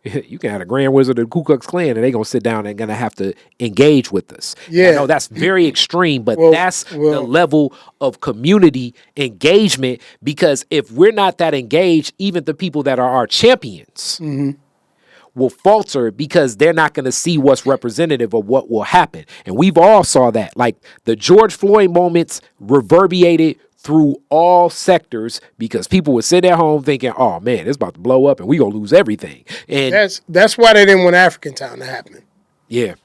you can have a Grand Wizard of the Ku Klux Klan, and they're going to sit down and going to have to engage with us. Yeah. I know that's very extreme, but that's the level of community engagement, because if we're not that engaged, even the people that are our champions will falter, because they're not going to see what's representative of what will happen. And we've all saw that. Like, the George Floyd moments reverberated through all sectors, because people would sit at home thinking, oh man, it's about to blow up and we gonna lose everything. And that's why they didn't want African Town to happen. Yeah.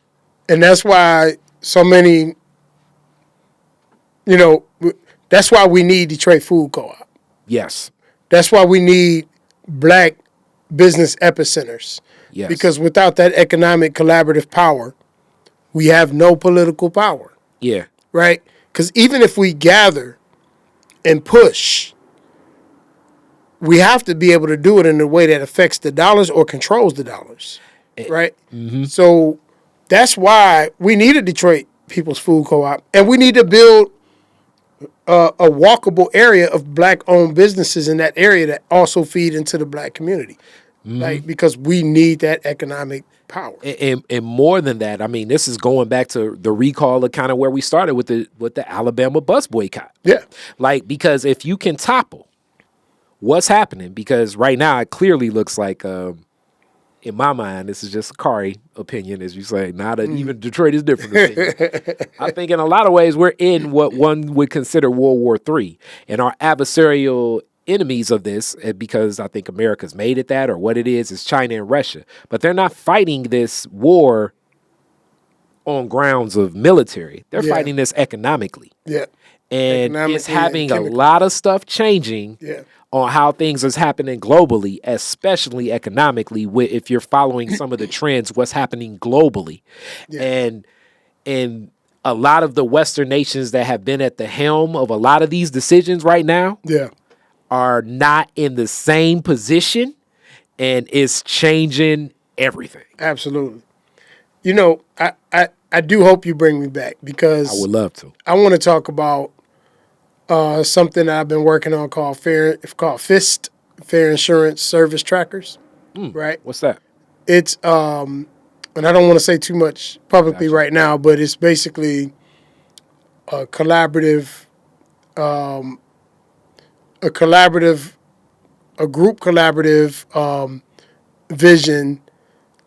And that's why so many, that's why we need Detroit Food Co-op. Yes. That's why we need black business epicenters. Yes. Because without that economic collaborative power, we have no political power. Yeah. Right? Because even if we gather and push, we have to be able to do it in a way that affects the dollars or controls the dollars, right? So that's why we need a Detroit People's Food Co-op, and we need to build a walkable area of black-owned businesses in that area that also feed into the black community, like because we need that economic power. And more than that, I mean, this is going back to the recall of kind of where we started with the Alabama bus boycott. Yeah, Like, because if you can topple what's happening, because right now it clearly looks like, in my mind, this is just a Kari opinion, as you say, not even Detroit is different opinion. I think in a lot of ways we're in what one would consider World War III, and our adversarial enemies of this, because I think America's made it that, or what it is China and Russia. But they're not fighting this war on grounds of military. They're Yeah. fighting this economically. yeah, And Economically it's having and a chemically. lot of stuff changing Yeah. on how things is happening globally, especially economically, if you're following some of the trends, what's happening globally. And a lot of the Western nations that have been at the helm of a lot of these decisions right now Yeah. are not in the same position, and it's changing everything. Absolutely. You know, I do hope you bring me back because I would love to. I want to talk about something that I've been working on called FIST, Fair Insurance Service Trackers. Right? What's that? It's and I don't want to say too much publicly right now, but it's basically a collaborative, a group collaborative vision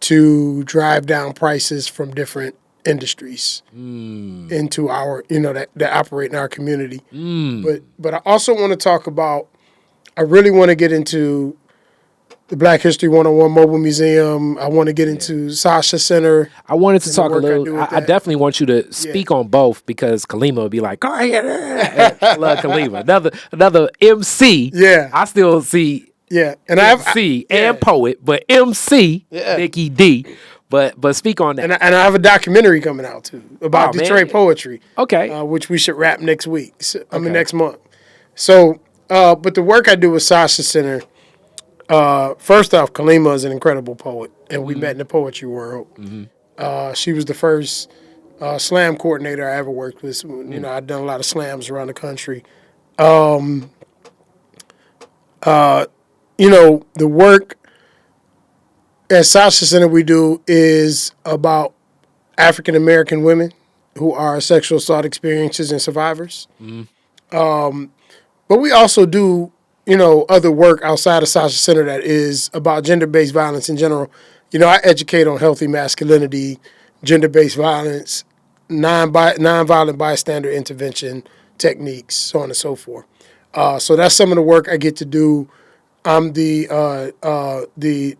to drive down prices from different industries into our, that operate in our community. But I also want to talk about, I really want to get into the Black History 101 Mobile Museum. I want to get into Sasha Center. I wanted to talk a work I do little. with I that. definitely want you to speak on both, because Kalima would be like, "Go ahead." I love Kalima. Another MC. Yeah. I still see Yeah, and I MC and poet, but MC Nikki D. But speak on that. and I have a documentary coming out too about Oh, man. Detroit poetry. Okay. Which we should wrap next week. Next month. So, but the work I do with Sasha Center. First off, Kalima is an incredible poet, and we met in the poetry world. She was the first slam coordinator I ever worked with. You know, I've done a lot of slams around the country. The work at Sasha Center we do is about African American women who are sexual assault experiences and survivors. But we also do, other work outside of Sasha Center that is about gender-based violence in general. I educate on healthy masculinity, gender-based violence, nonviolent bystander intervention techniques, so on and so forth. So that's some of the work I get to do. I'm the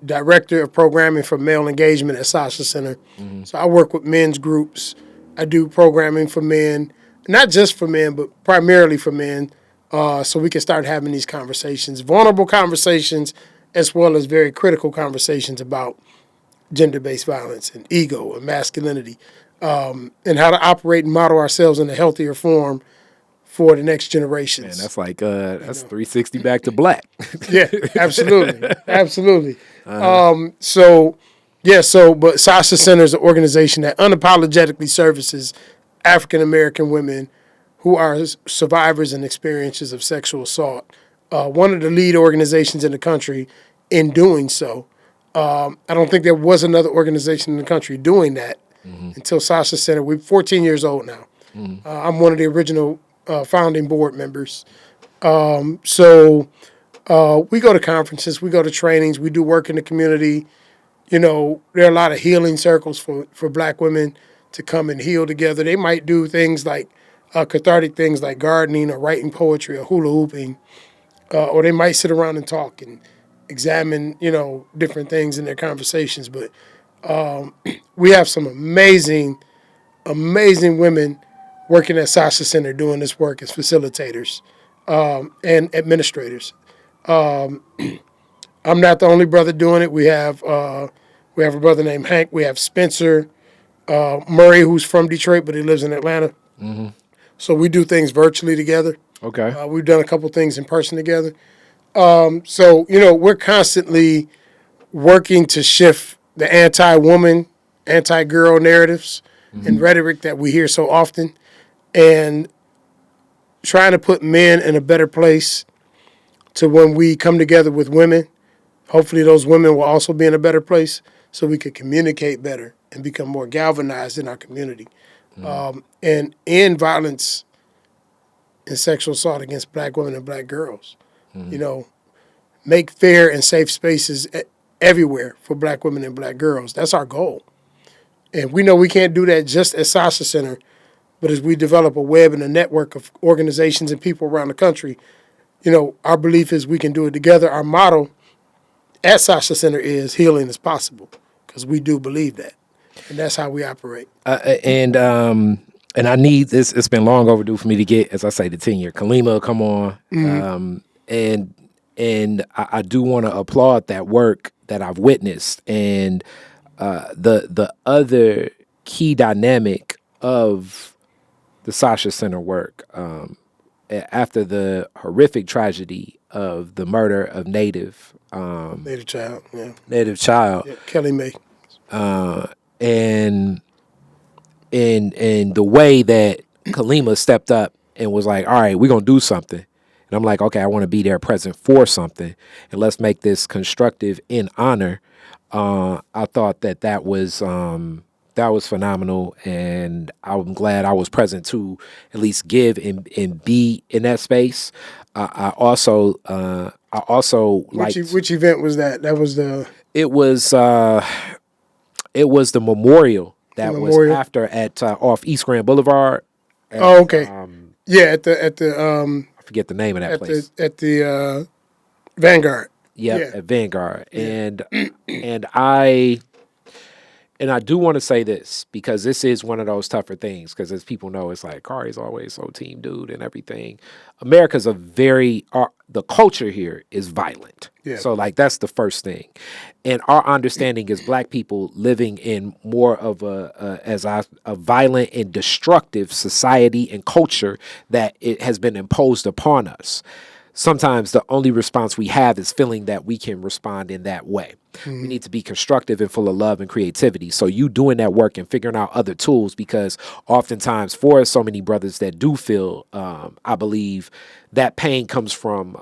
director of programming for male engagement at Sasha Center. So I work with men's groups. I do programming for men, not just for men, but primarily for men, so we can start having these conversations, vulnerable conversations, as well as very critical conversations about gender-based violence and ego and masculinity, and how to operate and model ourselves in a healthier form for the next generations. Man, that's like that's 360 back to black. Yeah, absolutely, absolutely. But Sasha Center is an organization that unapologetically services African American women who are survivors and experiencers of sexual assault. One of the lead organizations in the country in doing so. I don't think there was another organization in the country doing that until Sasha Center. We're 14 years old now. I'm one of the original founding board members. So we go to conferences, we go to trainings, we do work in the community. There are a lot of healing circles for black women to come and heal together. They might do things like cathartic things like gardening or writing poetry or hula hooping, or they might sit around and talk and examine, different things in their conversations. But we have some amazing women working at Sasha Center doing this work as facilitators and administrators. I'm not the only brother doing it. We have a brother named Hank. We have Spencer Murray, who's from Detroit, but he lives in Atlanta. So we do things virtually together. Okay. We've done a couple things in person together. So we're constantly working to shift the anti-woman, anti-girl narratives and rhetoric that we hear so often. And, trying to put men in a better place to when we come together with women. Hopefully those women will also be in a better place so we could communicate better and become more galvanized in our community. And end violence and sexual assault against black women and black girls. You know, make fair and safe spaces everywhere for black women and black girls. That's our goal. And we know we can't do that just at Sasha Center, but as we develop a web and a network of organizations and people around the country, you know, our belief is we can do it together. Our motto at Sasha Center is healing is possible, because we do believe that. And that's how we operate. And I need this. It's been long overdue for me to get, as I say, the 10-year. Kalima will come on. And I do want to applaud that work that I've witnessed. And the other key dynamic of the Sasha Center work, after the horrific tragedy of the murder of Native Child, yeah. Native child, Yeah, Kelly May. And the way that Kalima stepped up and was like, all right, we're going to do something. And I'm like, okay, I want to be there present for something. And let's make this constructive in honor. I thought that was phenomenal. And I'm glad I was present to at least give and be in that space. I also liked... Which event was that? That was the... It was the memorial that was after at off East Grand Boulevard. Okay. Yeah, at the I forget the name of that place. At the Vanguard. Yep, Yeah. at Vanguard. Yeah. And I do want to say this, because this is one of those tougher things, because as people know, it's like Kari's always so team dude and everything. America's the culture here is violent. Yeah. So like that's the first thing. And our understanding is black people living in more of a violent and destructive society and culture that it has been imposed upon us. Sometimes the only response we have is feeling that we can respond in that way. Mm-hmm. We need to be constructive and full of love and creativity. So you doing that work and figuring out other tools, because oftentimes for so many brothers that do feel, I believe that pain comes from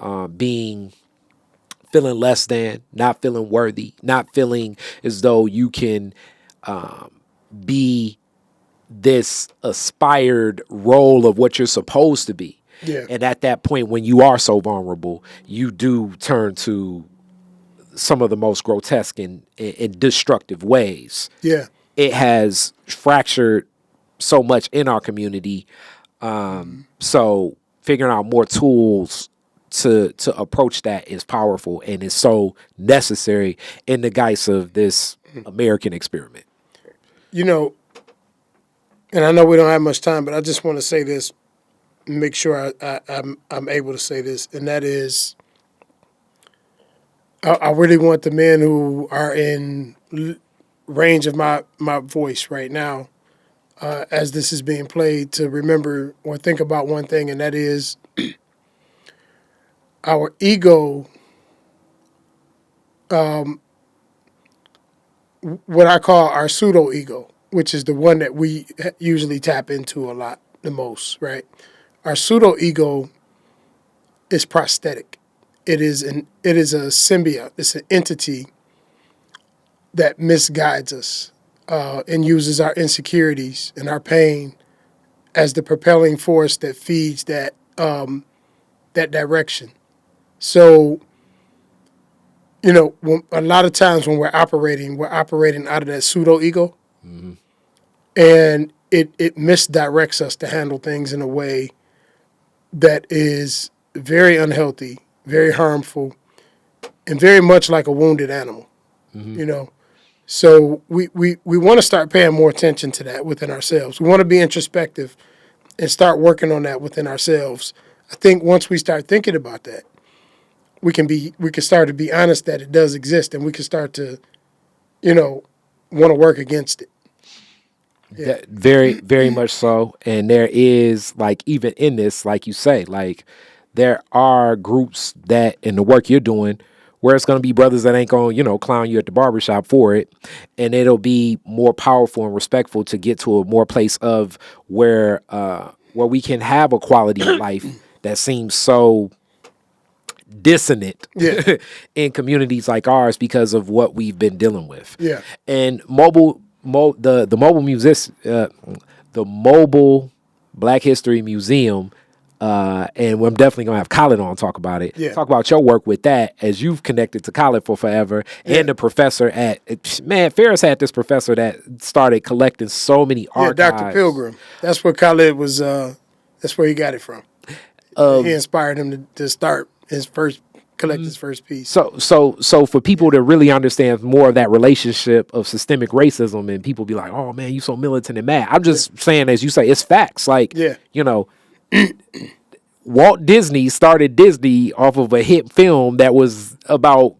feeling less than, not feeling worthy, not feeling as though you can be this aspired role of what you're supposed to be. Yeah. And at that point, when you are so vulnerable, you do turn to some of the most grotesque and destructive ways. Yeah. It has fractured so much in our community. So figuring out more tools to approach that is powerful and is so necessary in the guise of this American experiment. You know, and I know we don't have much time, but I just want to say this. Make sure I'm able to say this, and that is, I really want the men who are in range of my voice right now, as this is being played, to remember or think about one thing, and that is our ego, what I call our pseudo ego, which is the one that we usually tap into a lot, the most, right? Our pseudo ego is prosthetic. It is a symbiote. It's an entity that misguides us and uses our insecurities and our pain as the propelling force that feeds that direction. So, you know, a lot of times when we're operating out of that pseudo ego, and it misdirects us to handle things in a way that is very unhealthy, very harmful, and very much like a wounded animal, you know. So we want to start paying more attention to that within ourselves. We want to be introspective and start working on that within ourselves. I think once we start thinking about that, we can start to be honest that it does exist, and we can start to, you know, want to work against it. Yeah. Very, very much so. And there is, like, even in this, like you say, like, there are groups that in the work you're doing where it's going to be brothers that ain't going to, you know, clown you at the barbershop for it. And it'll be more powerful and respectful to get to a more place of where where we can have a quality of life that seems so dissonant in communities like ours because of what we've been dealing with. Yeah. And the mobile Black History Museum, and I'm definitely gonna have Khaled on talk about it. Yeah. Talk about your work with that as you've connected to Khaled for forever, and the professor Ferris had this professor that started collecting so many archives. Dr. Pilgrim. That's where Khaled was. That's where he got it from. He inspired him to start collect his first piece. So for people to really understand more of that relationship of systemic racism, and people be like, "Oh man, you so militant and mad." I'm just saying, as you say, it's facts. Like, you know, Walt Disney started Disney off of a hit film that was about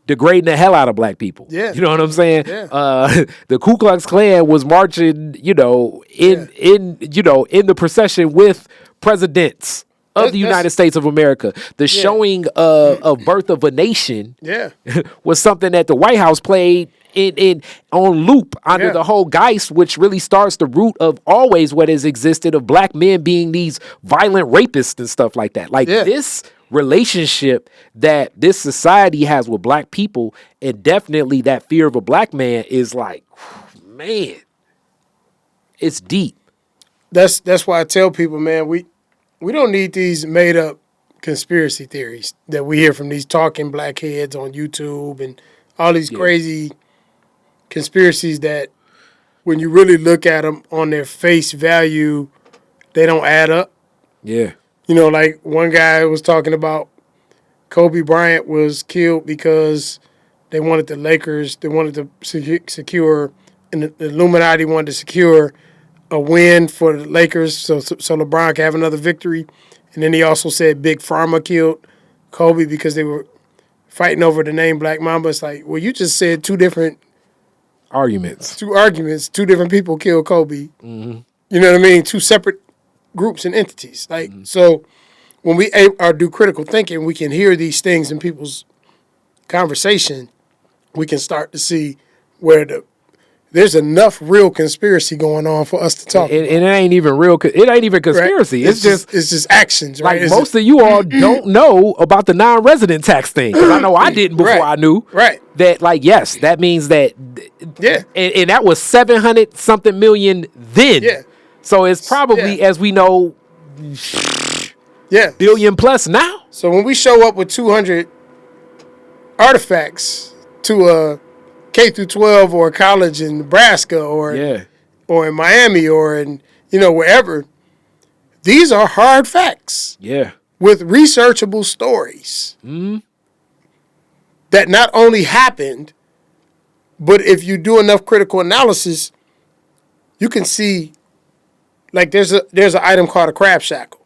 degrading the hell out of Black people. Yeah. You know what I'm saying? Yeah. The Ku Klux Klan was marching, in the procession with presidents of the United States of America. The showing of Birth of a Nation was something that the White House played in on loop under the whole Geist, which really starts the root of always what has existed of Black men being these violent rapists and stuff like that. Like this relationship that this society has with Black people, and definitely that fear of a Black man is like, man, it's deep. That's why I tell people, man, we don't need these made up conspiracy theories that we hear from these talking black heads on YouTube and all these crazy conspiracies that when you really look at them on their face value, they don't add up. Yeah. You know, like one guy was talking about Kobe Bryant was killed because they wanted the Lakers, they wanted to secure, and the Illuminati wanted to secure a win for the Lakers so LeBron can have another victory. And then he also said Big Pharma killed Kobe because they were fighting over the name Black Mamba. It's like, well, you just said two different arguments. Two different people killed Kobe. Mm-hmm. You know what I mean? Two separate groups and entities. Like, so when we do critical thinking, we can hear these things in people's conversation. We can start to see where there's enough real conspiracy going on for us to talk about. And it ain't even real. It ain't even conspiracy. Right? It's just actions, right? Like most of you all don't know about the non-resident tax thing. Because I know I didn't before I knew. Right. That, like, yes, that means that. Yeah. And that was 700 something million then. Yeah. So it's probably, as we know, billion plus now. So when we show up with 200 artifacts to a K through 12 or a college in Nebraska or in Miami or in, wherever, these are hard facts. Yeah. With researchable stories that not only happened, but if you do enough critical analysis, you can see, like there's an item called a crab shackle.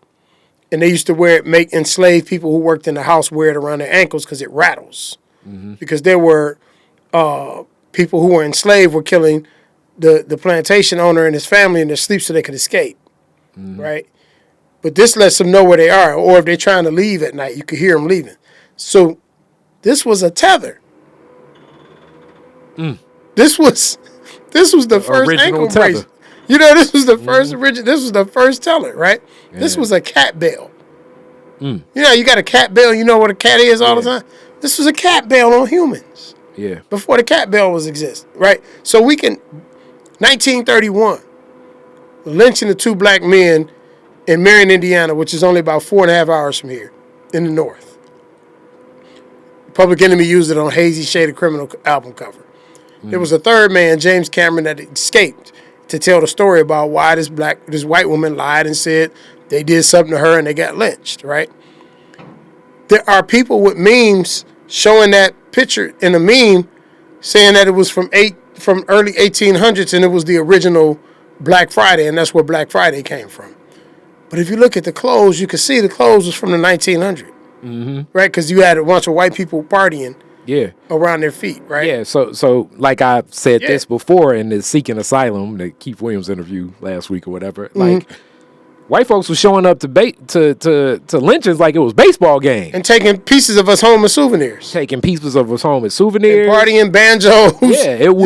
And they used to make enslaved people who worked in the house wear it around their ankles because it rattles. Mm-hmm. Because there were people who were enslaved were killing the plantation owner and his family in their sleep so they could escape, right? But this lets them know where they are, or if they're trying to leave at night, you could hear them leaving. So this was a tether. This was the first original ankle tether. brace. This was the first this was the first teller, right? Yeah. This was a cat bell. You got a cat bell, you know what a cat is all the time? This was a cat bell on humans. Yeah. Before the cat bell was exist, right? So 1931, lynching the two black men in Marion, Indiana, which is only about 4.5 hours from here in the north. Public Enemy used it on Hazy Shade of Criminal album cover. There was a third man, James Cameron, that escaped to tell the story about why this white woman lied and said they did something to her and they got lynched, right? There are people with memes showing that picture in a meme saying that it was from early 1800s and it was the original Black Friday, and that's where Black Friday came from. But if you look at the clothes, you can see the clothes was from the 1900s, right? Because you had a bunch of white people partying around their feet, right? Yeah, so like I said this before in the Seeking Asylum, the Keith Williams interview last week or whatever, like white folks were showing up to lynchings like it was baseball game. And taking pieces of us home as souvenirs. Taking pieces of us home as souvenirs. And partying banjos. Yeah, it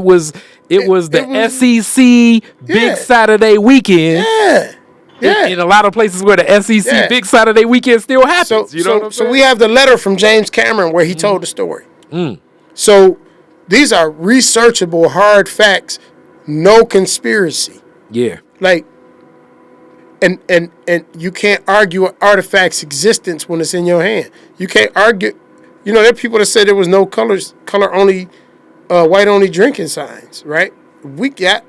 was, It was the SEC Big Saturday Weekend. Yeah. Yeah. In a lot of places where the SEC Big Saturday Weekend still happens. So we have the letter from James Cameron where he told the story. So these are researchable, hard facts, no conspiracy. Yeah. Like, and you can't argue an artifact's existence when it's in your hand. You can't argue. You know, there are people that say there was no color only, white only drinking signs, right? We got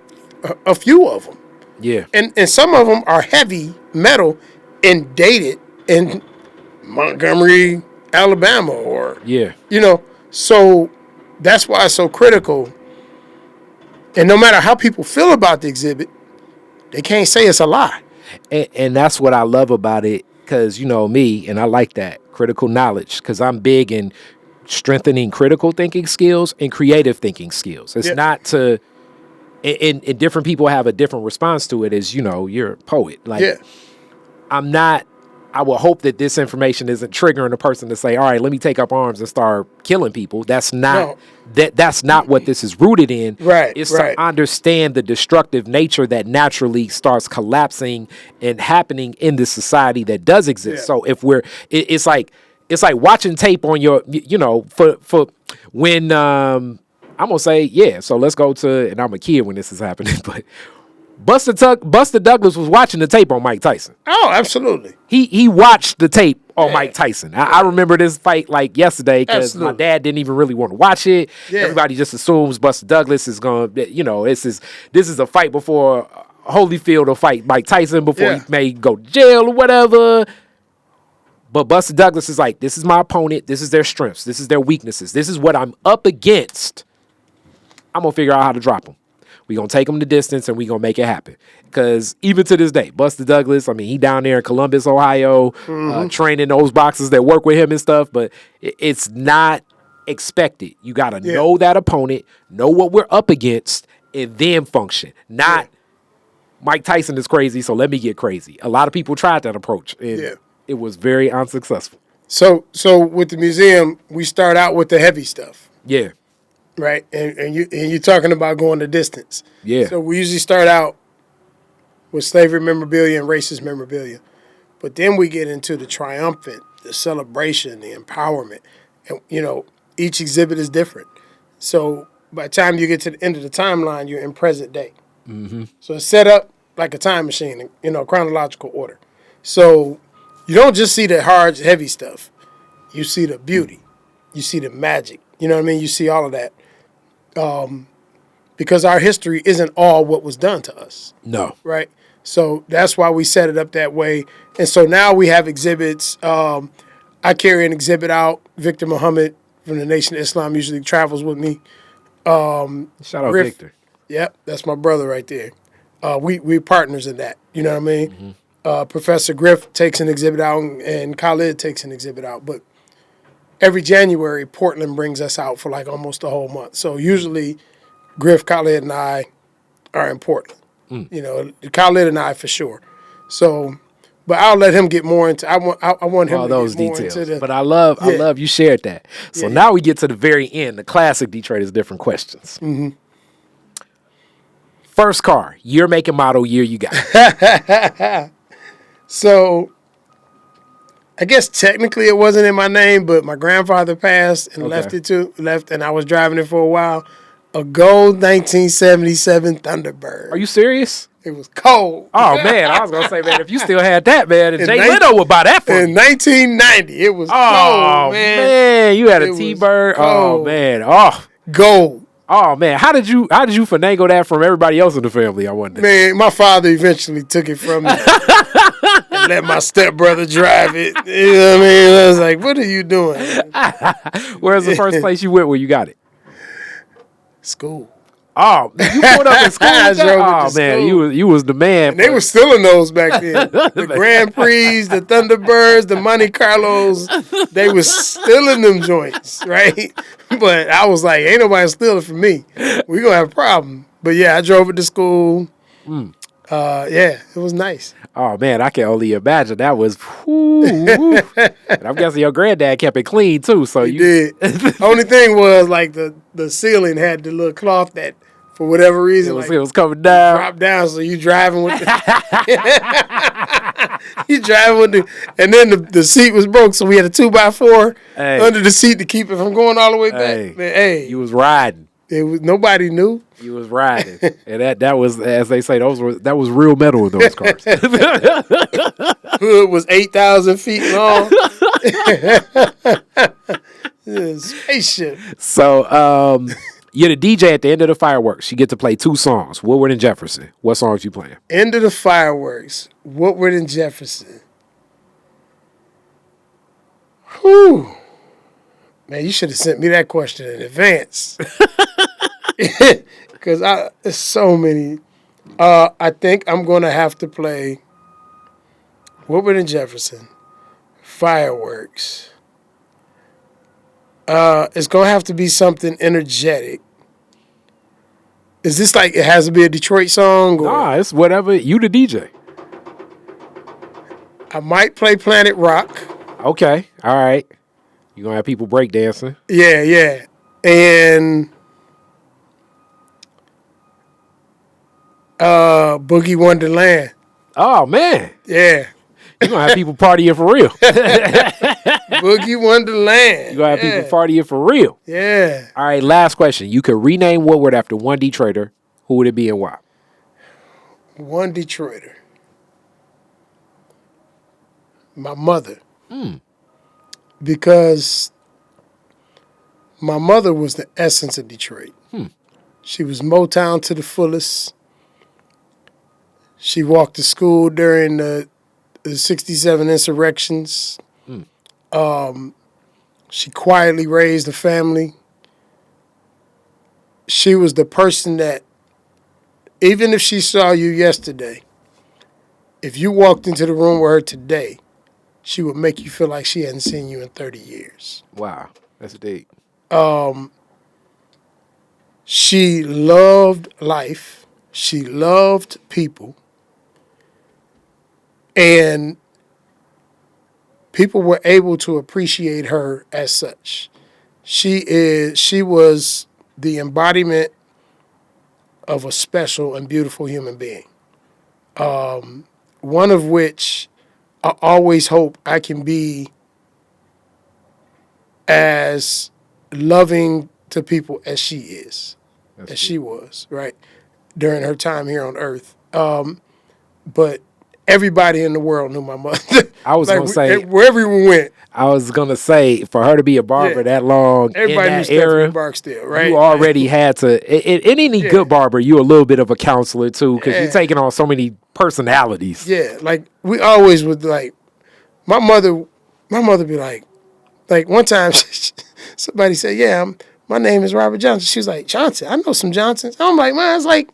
a few of them. Yeah. And some of them are heavy metal and dated in Montgomery, Alabama, or, you know, so that's why it's so critical. And no matter how people feel about the exhibit, they can't say it's a lie. And that's what I love about it, because, you know, me, and I like that, critical knowledge, because I'm big in strengthening critical thinking skills and creative thinking skills. It's not to, and different people have a different response to it, as, you know, you're a poet. Like, I'm not, I will hope that this information isn't triggering a person to say, all right, let me take up arms and start killing people. That's not that's not what this is rooted in. It's to understand the destructive nature that naturally starts collapsing and happening in this society that does exist. So if we're, it's like watching tape on your, you know, for when I'm gonna say, so let's go to, and I'm a kid when this is happening, but Buster Douglas was watching the tape on Mike Tyson. Oh, absolutely. He watched the tape on Mike Tyson. I remember this fight like yesterday because my dad didn't even really want to watch it. Everybody just assumes Buster Douglas is going to, you know, this is a fight before Holyfield will fight Mike Tyson before he may go to jail or whatever. But Buster Douglas is like, this is my opponent. This is their strengths. This is their weaknesses. This is what I'm up against. I'm going to figure out how to drop them. We're going to take them the distance, and we're going to make it happen. Because even to this day, Buster Douglas, I mean, he down there in Columbus, Ohio, training those boxers that work with him and stuff, but it's not expected. You got to know that opponent, know what we're up against, and then function. Not Mike Tyson is crazy, so let me get crazy. A lot of people tried that approach, and it was very unsuccessful. So with the museum, we start out with the heavy stuff. Yeah. Right, and you're talking about going the distance. Yeah. So we usually start out with slavery memorabilia and racist memorabilia, but then we get into the triumphant, the celebration, the empowerment, and you know each exhibit is different. So by the time you get to the end of the timeline, you're in present day. So it's set up like a time machine, you know, chronological order. So you don't just see the hard, heavy stuff. You see the beauty, you see the magic. You know what I mean? You see all of that. Because our history isn't all what was done to us. No. Right? So that's why we set it up that way. And so now we have exhibits. I carry an exhibit out. Victor Muhammad from the Nation of Islam usually travels with me. Shout out Victor. Yep, that's my brother right there. We're partners in that. You know what I mean? Professor Griff takes an exhibit out, and Khalid takes an exhibit out. But every January, Portland brings us out for like almost a whole month. So usually, Griff, Khalid, and I are in Portland. You know, Khalid and I for sure. So, but I'll let him get more into. I want him all to those get more details. into the. But I love you shared that. So now we get to the very end. The classic Detroit is different questions. First car, year, make, and model, year you got. So. I guess technically it wasn't in my name, but my grandfather passed and left, and I was driving it for a while. A gold 1977 Thunderbird. Are you serious? It was cold. Oh, man. I was going to say, man, if you still had that, man, and Jay Leno would buy that for you. In 1990, it was cold, man. You had a T-Bird. Oh, man. Oh. Gold. Oh, man. How did you finagle that from everybody else in the family, I wonder? Man, my father eventually took it from me. And let my stepbrother drive it. You know what I mean? I was like, what are you doing? Where's the first place you went where you got it? School. Oh, you pulled up in school? Oh, man, you was the man. And they were stealing those back then. The Grand Prix, the Thunderbirds, the Monte Carlos. They was stealing them joints, right? But I was like, ain't nobody stealing from me. We gonna have a problem. But yeah, I drove it to school. Yeah, it was nice. Oh, man, I can only imagine. That was, and I'm guessing your granddad kept it clean, too. So he did. Only thing was, like, the ceiling had the little cloth that for whatever reason. It was coming down. Drop down, so you driving with you driving with and then the seat was broke, so we had a 2x4 under the seat to keep it from going all the way back. Man, you was riding. Nobody knew. You was riding, and that was, as they say, that was real metal in those cars. Hood was 8,000 feet long. Spaceship. So, you're the DJ at the end of the fireworks. You get to play 2 songs, Woodward and Jefferson. What songs you playing? End of the fireworks, Woodward and Jefferson. Whew. Man, you should have sent me that question in advance. Because there's so many. I think I'm going to have to play Woodward and Jefferson, fireworks. It's going to have to be something energetic. Is this like it has to be a Detroit song? Or? Nah, it's whatever. You the DJ. I might play Planet Rock. Okay, all right. You gonna have people breakdancing? Yeah. And Boogie Wonderland. Oh man. Yeah. You gonna have people partying for real. Boogie Wonderland. You gonna have people partying for real. Yeah. All right, last question. You could rename Woodward after one Detroiter. Who would it be and why? One Detroiter. My mother. Because my mother was the essence of Detroit. She was Motown to the fullest. She walked to school during the 67 insurrections. She quietly raised a family. She was the person that, even if she saw you yesterday, if you walked into the room with her today, she would make you feel like she hadn't seen you in 30 years. Wow, that's deep. She loved life. She loved people. And people were able to appreciate her as such. She was the embodiment of a special and beautiful human being. One of which I always hope I can be as loving to people as she is, she was, right, during her time here on Earth. But everybody in the world knew my mother. I was gonna say, wherever we went. I was gonna say, for her to be a barber that long everybody in that knew era, Barksdale, right? You already had to. In any good barber, you're a little bit of a counselor too, because you're taking on so many personalities. Yeah, like we always would like. My mother be like one time somebody said, "Yeah, my name is Robert Johnson." She was like, "Johnson? I know some Johnsons." I'm like, "Man, it's like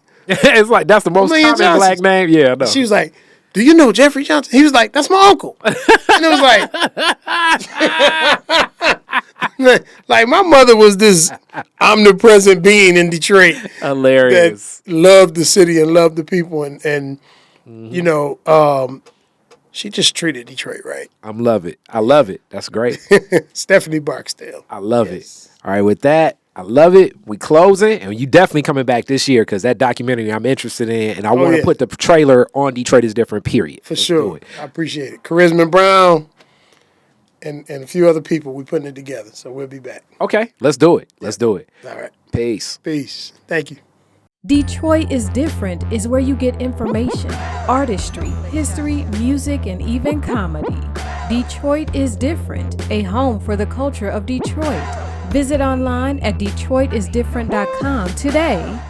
that's the most common black name." Yeah, no. She was like, "Do you know Jeffrey Johnson?" He was like, "That's my uncle." And it was like my mother was this omnipresent being in Detroit. Hilarious. That loved the city and loved the people and you know, she just treated Detroit right. I love it. That's great. Stephanie Barksdale. I love it. All right, with that, I love it. We closing, and you definitely coming back this year because that documentary I'm interested in, and I want to put the trailer on Detroit is Different, period. For sure. I appreciate it. Charisma Brown and a few other people, we putting it together, so we'll be back. Okay, let's do it. Let's do it. All right. Peace. Thank you. Detroit is Different is where you get information, artistry, history, music, and even comedy. Detroit is Different, a home for the culture of Detroit. Visit online at DetroitisDifferent.com today